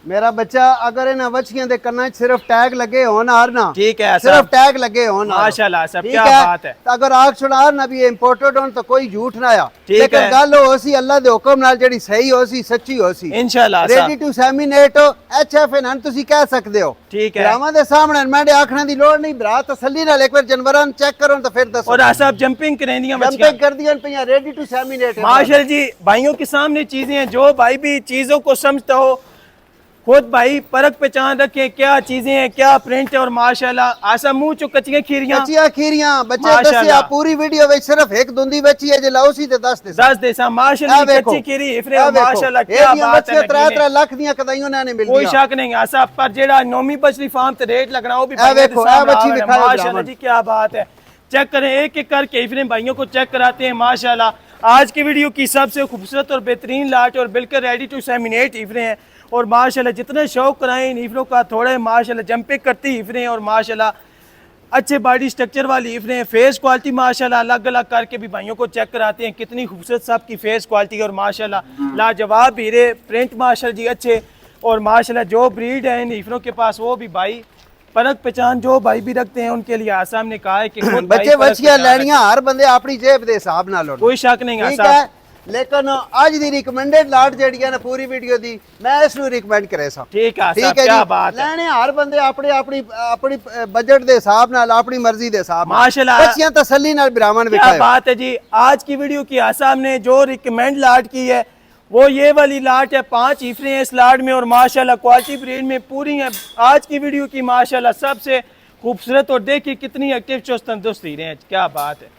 मेरा बच्चा अगर इन बच्चियां दे कन्ना सिर्फ टैग लगे हो ना ना, ठीक है सिर्फ टैग लगे हो ना माशाल्लाह सब ठीक क्या है? बात है। तो अगर आग छुड़ा ना भी इंपोर्टेड हो तो कोई झूठ ना आ, ठीक लेकिन है। गल हो सी अल्लाह दे हुक्म नाल जेड़ी सही हो सी सच्ची हो सी इंशाल्लाह रेडी टू सेमिनेट हो एचएफ एन तुसी कह सकते हो। ठीक है, भरावां दे सामने मेरे आखने दी लोड़ नहीं, भरा तसल्ली नाल एक बार जानवरां चेक करो तो फिर दसो। और आसाब जंपिंग करेंदियां बच्चियां जंपिंग कर दियां पियां रेडी टू सेमिनेट। माशाल्लाह जी भाइयों के सामने चीजें हैं, जो भाई भी चीजों को समझता हो खुद भाई परख पहचान रखे क्या चीजें हैं, क्या प्रिंट है। और माशाल्लाह आसा मुंह चो कच्चियां खीरियां कच्चियां खीरियां बच्चे माशाल्लाह। दसिया पूरी वीडियो विच सिर्फ एक दुंदी बची है जे लाओ सी ते 10 दे सा माशाल्लाह कच्ची खीरी इफरे माशाल्लाह क्या बात है। 3 लाख दियां कदाइयों ने मिल कोई शक नहीं आसा पर जेड़ा नोमी बछली फार्म ते रेट लगना वो भी माशाल्लाह जी क्या बात है। चेक करें एक एक करके इफरे भाइयों को चेक कराते हैं माशाल्लाह। आज की वीडियो की सबसे खूबसूरत और बेहतरीन लाट और बिल्कुल रेडी टू सेमिनेट इफरे हैं। और माशाल्लाह जितने शौक कराएं इन इफरों का थोड़े माशाल्लाह जंपिंग करती इफरे हैं। और माशाल्लाह अच्छे बॉडी स्ट्रक्चर वाली इफरे हैं। फेस क्वालिटी माशाल्लाह अलग अलग करके भी भाइयों को चेक कराते हैं कितनी खूबसूरत सबकी फेस क्वालिटी। और माशाल्लाह लाजवाब हीरे प्रिंट माशाल्लाह जी अच्छे। और माशाल्लाह जो ब्रीड है इन इफरों के पास वो भी भाई परख पहचान जो भाई भी रखते हैं उनके लिए आसाम ने कहा है कि बच्चे बच्चियां लेनियां हर बंदे अपनी जेब दे हिसाब नाल कोई शक नहीं ठीक है। लेकिन आज दी रिकमेंडेड लाट जेडी है ना पूरी वीडियो दी मैं इसनु रिकमेंड करे सा ठीक है क्या बात है। लेने हर बंदे अपने अपनी अपनी बजट दे हिसाब नाल अपनी मर्जी दे हिसाब माशाल्लाह बच्चियां तसल्ली नाल ब्राह्मण क्या बात है जी। आज की वीडियो की आसाम ने जो रिकमेंड लाट की है वो ये वाली लाट है। 5 इफरे हैं इस लाट में और माशाल्लाह क्वालिटी ब्रीड में पूरी है। आज की वीडियो की माशाल्लाह सबसे खूबसूरत और देखिए कितनी एक्टिव चुस्त तंदुरुस्त हीरे हैं क्या बात है।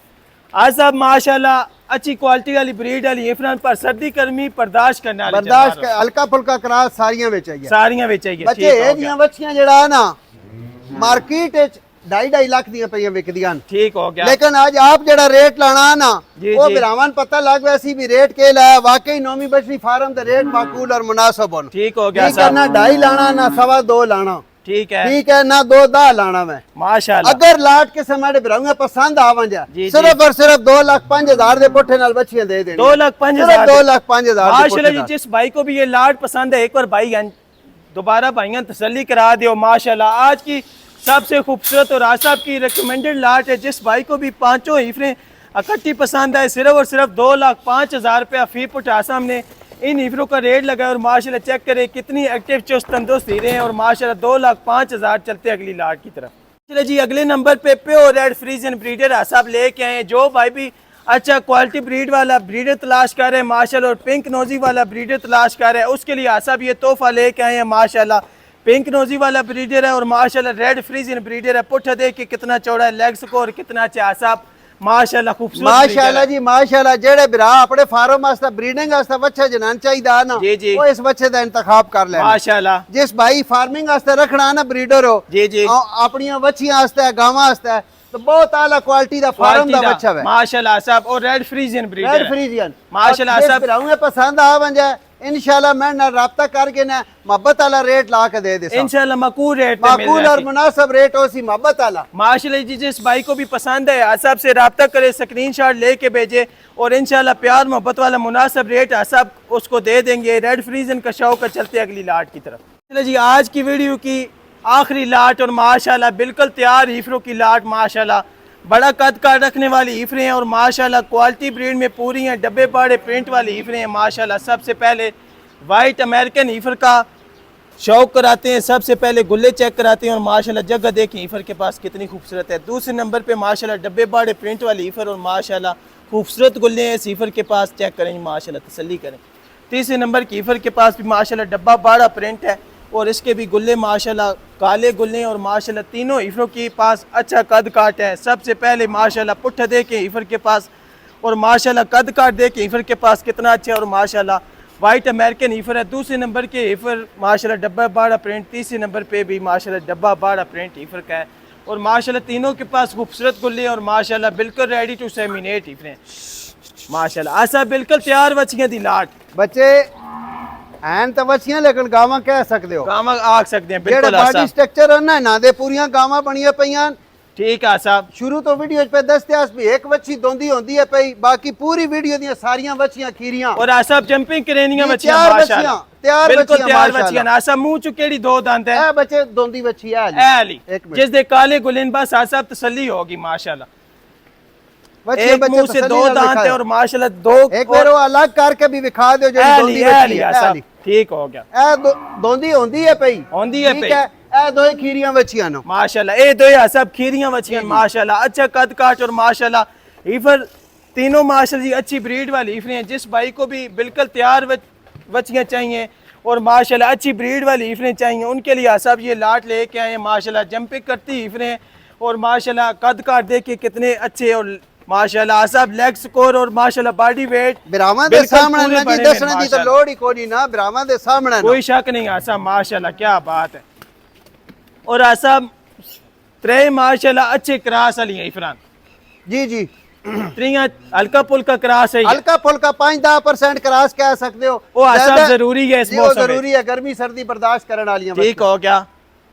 आज साहब माशाल्लाह अच्छी क्वालिटी वाली ब्रीड वाली इफरान पर सर्दी गर्मी बर्दाश्त करने वाली बर्दाश्त हल्का फुल्का करा सारियां बेच चाहिए बच्चे ए दियां बच्चियां जेड़ा ना मार्केट विच 2.5 लाख दियां पईयां विकदियां ठीक हो गया। लेकिन आज आप जेड़ा रेट लाना ना वो बिरावन पता लग वैसी भी रेट के लाया वाकई नौमी बछड़ी फार्म दा रेट माकूल और मुनासिब होना ठीक हो गया ठीक है ना 2.5 लाना ना 2.25 लाना ठीक है ना 2.10 लाना मैं माशाल्लाह। अगर लाट के समारे बिराऊंगा पसंद आवन जा सिर्फ और सिर्फ 2,05,000 दे पुठे नाल बच्चियां दे देनी 2,05,000 2,05,000 माशाल्लाह जी। जिस भाई को भी ये लाट पसंद है एक बार भाई दोबारा भाइयां तसल्ली करा दियो माशाल्लाह। आज की सबसे खूबसूरत और आसाब की रिकमेंडेड लाट है। जिस भाई को भी पांचों इफरें इकट्ठी पसंद आए सिर्फ और सिर्फ 2,05,000 रुपया फी पुट आसाम ने इन इफरों का रेट लगाया। और माशाल्लाह चेक करें कितनी एक्टिव चुस्त तंदुरुस्त हीरे हैं। और माशाल्लाह 2,05,000 चलते अगली लाट की तरफ। चलिए जी अगले नंबर पे प्योर रेड फ्रीजियन ब्रीडर आसाब लेके आए जो भाई भी अच्छा क्वालिटी ब्रीड वाला ब्रीडर तलाश कर रहे हैं माशाल्लाह और पिंक नोजी वाला ब्रीडर तलाश कर रहे हैं उसके लिए आसाब ये तोहफा लेके आए हैं माशाल्लाह। पिंक नोजी वाला ब्रीडर है और माशाल्लाह रेड फ्रीजियन ब्रीडर है। पुट्ठा देख के कितना चौड़ा है लेग्स को और कितना अच्छा आसाब माशाल्लाह खूबसूरत माशाल्लाह जी माशाल्लाह। जेड़े बिरा अपने फार्म वास्ते ब्रीडिंग वास्ते बच्चा जनान चाहिदा ना वो इस बच्चे दा इंतखाब कर ले माशाल्लाह। जिस भाई फार्मिंग वास्ते रखना ना ब्रीडर हो जी अपनी बच्चियां वास्ते गावां वास्ते तो बहुत आला क्वालिटी दा फार्म दा बच्चा है माशाल्लाह साहब। और red Friesian breeder red Friesian माशाल्लाह साहब बिराऊंगे पसंद आवन जाए इंशाल्लाह मैं ना राब्ता करके ना मोहब्बत वाला रेट ला के दे दे इंशाल्लाह मकूल रेट माकूल और मुनासिब रेट हो सी मोहब्बत वाला माशाल्लाह जी। जिस भाई को भी पसंद है आसाब से राब्ता करे स्क्रीनशॉट लेके भेजे और इंशाल्लाह प्यार मोहब्बत वाला मुनासिब रेट आसाब उसको दे देंगे। रेड फ्रीजन का शौक है चलते अगली लाट की तरफ। चलिए जी आज की वीडियो की आखिरी लाट और माशाल्लाह बिल्कुल तैयार इफरों की लाट माशाल्लाह बड़ा कद काट रखने वाली इफरे हैं। और माशाल्लाह क्वालिटी ब्रीड में पूरी हैं डब्बे बाड़े प्रिंट वाली इफरे हैं माशाल्लाह। सबसे पहले वाइट अमेरिकन ईफर का शौक कराते हैं। सबसे पहले गुल्ले चेक कराते हैं और माशाल्लाह जगह देखें ईफर के पास कितनी खूबसूरत है। दूसरे नंबर पे माशाल्लाह डब्बे बाड़े प्रिंट वाली ईफर और माशाल्लाह खूबसूरत गुल्ले हैं इस ईफर के पास चेक करें माशाल्लाह तसल्ली करें। तीसरे नंबर की ईफर के पास भी माशाल्लाह डब्बा बाड़ा प्रिंट है और इसके भी गुल्ले माशाल्लाह काले गुल्ले और माशाल्लाह तीनों ईफरों के पास अच्छा कद काट है। सबसे पहले माशाल्लाह पुट्ठा दे के ईफर के पास और माशाल्लाह कद काट दे के ईफर के पास कितना अच्छा है। और माशाल्लाह वाइट अमेरिकन ईफर है। दूसरे नंबर के ईफर माशाल्लाह डब्बा बाड़ा प्रिंट। तीसरे नंबर पे भी माशाल्लाह डब्बा बाड़ा प्रिंट ईफर का है। और माशाल्लाह तीनों के पास खूबसूरत गुल्ले और माशाल्लाह बिल्कुल रेडी टू सेमिनेट ईफर हैं माशाल्लाह। ऐसा बिल्कुल तैयार बच्चियां दी लाट बच्चे एन तो बच्चियां लेकिन गावां कह सकते हो गावां आख सकते हैं बिल्कुल। बॉडी स्ट्रक्चर है ना दे पूरियां गावां बनियां पईयां ठीक है साहब। शुरू तो वीडियो पे दसते भी एक बच्ची दोंदी होंदी है पई बाकी पूरी वीडियो दी सारियां बच्चियां खीरियां और आसाब जंपिंग करेनियां बच्चियां माशाल्लाह तैयार बिल्कुल तैयार बच्चियां आसा मुंह चु केड़ी दो दांत है ए बच्चे दोंदी बच्ची है अली जिस दे काले गुलिन बस आसाब तसल्ली होगी माशाल्लाह। बच्चे मुंह से दो दांत है और माशाल्लाह दो एक बार वो अलग करके भी दिखा दो जो दोंदी बच्ची है ठीक हो गया। ए दोंदी होंदी है पई होंदी है पई ए दो खीरियां बच्चियां नो माशाल्लाह। ए दो सब खीरियां बच्चियां माशाल्लाह अच्छा कद काट और माशाल्लाह ईफर तीनों माशाल्लाह जी अच्छी ब्रीड वाली ईफरें हैं। जिस भाई को भी बिल्कुल तैयार बच्चियां चाहिए और माशाल्लाह अच्छी ब्रीड वाली ईफरें चाहिए उनके लिए सब ये लाट लेके आए हैं। माशाल्लाह जंपिंग करती ईफरें और माशाल्लाह कद काट देखे कितने अच्छे और माशाल्लाह सब लेग स्कोर और माशाल्लाह बॉडी वेट ब्राह्मण दे सामने ना जी दसने दी तो लोड़ ही कोई ना ब्राह्मण दे सामने कोई शक नहीं आसा माशाल्लाह क्या बात है। और आसा त्रे माशाल्लाह अच्छे क्रास वाली ईफरान जी जी त्रियां हल्का पुल्का क्रास है हल्का फुल्का 5-10% क्रॉस कह सकते हो वो आसा जरूरी है इस जी, वो मौसम में जरूरी है गर्मी सर्दी बर्दाश्त करने वाली ठीक हो क्या।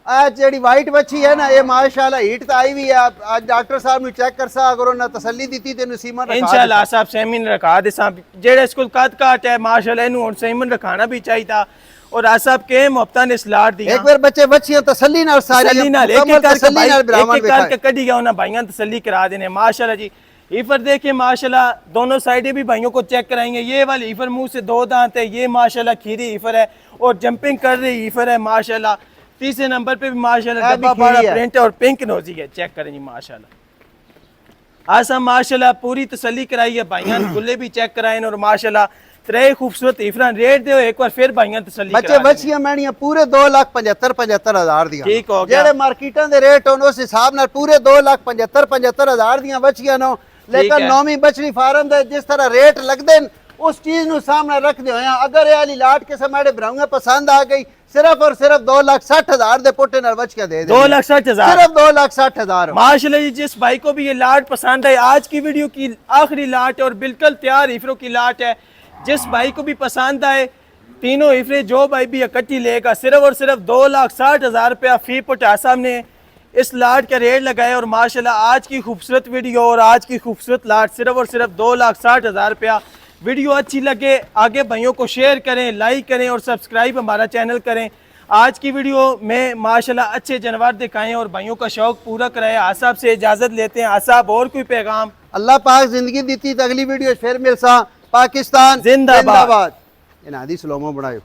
आज जेडी वाइट बच्ची है ना ये माशाल्लाह हीट तो आई हुई है आज डॉक्टर साहब ने चेक कर सा अगर उन्हें तसल्ली दी थी तेन सीमन इंशाल्लाह साहब सेमिन रखा दे साहब जेड़े स्कूल कद काट है माशाल्लाह इन्हू सेमिन रखाना भी चाहिए था और आ साहब के मुफ्ता ने सलाह दी एक बार बच्चे बच्चियां तसल्ली नाल सारी तसल्ली नाल एक मुकम्मल तसल्ली नाल ब्राह्मण एक करके कड़ी गया उन्हें भाइयां तसल्ली करा देने माशाल्लाह जी। ईफर देखिए माशाल्लाह दोनों साइडें भी भाइयों को चेक कराएंगे। ये वाली ईफर मुंह से 2 दांत है ये माशाल्लाह खीरी ईफर है और जंपिंग कर रही ईफर है माशाल्लाह। तीसरे नंबर पे भी माशाल्लाह डब्बा बड़ा प्रिंट और पिंक नोजी है चेक करें जी माशाल्लाह। आसा माशाल्लाह पूरी तसल्ली कराई है भाइयां गुल्ले भी चेक कराए और माशाल्लाह त्रे खूबसूरत ईफरान रेट दो एक बार फिर भाइयां तसल्ली बच्चे बच्चियां मैनियां पूरे 2,75,000 दियां ठीक हो गया जेड़े मार्केटां दे रेट होन उस हिसाब नाल पूरे 2,75,000 दियां बच्चियां नो लेकिन नौवीं बछड़ी फार्म दे जिस तरह रेट लगदे उस चीज नु सामने रखदे होया अगर ये वाली लाट के समाड़े ब्राउंगा पसंद आ गई सिर्फ और सिर्फ 2,60,000 दे पोटे नाल बच्चियां दे 2,60,000 सिर्फ 2,60,000 माशाल्लाह जी। जिस भाई को भी ये लाट पसंद है आज की वीडियो की आखिरी लाट है और बिल्कुल तैयार ईफरों की लाट है। जिस भाई को भी पसंद आए तीनों ईफरे जो भाई भी इकट्ठी लेगा सिर्फ और सिर्फ 2,60,000 रुपया फी पुटा साहब ने इस लाट का रेट लगाया। और माशाल्लाह आज की खूबसूरत वीडियो और आज की खूबसूरत लाट सिर्फ और सिर्फ 2,60,000 रुपया। वीडियो अच्छी लगे आगे भाइयों को शेयर करें लाइक करें और सब्सक्राइब हमारा चैनल करें। आज की वीडियो में माशाल्लाह अच्छे जानवर दिखाएं और भाइयों का शौक पूरा कराए। आसाब से इजाज़त लेते हैं। आसाब और कोई पैगाम अल्लाह पाक जिंदगी दी थी तो अगली वीडियो फिर मिलसा पाकिस्तान जिंदाबाद। इन्हां दी सलोमो बनायो।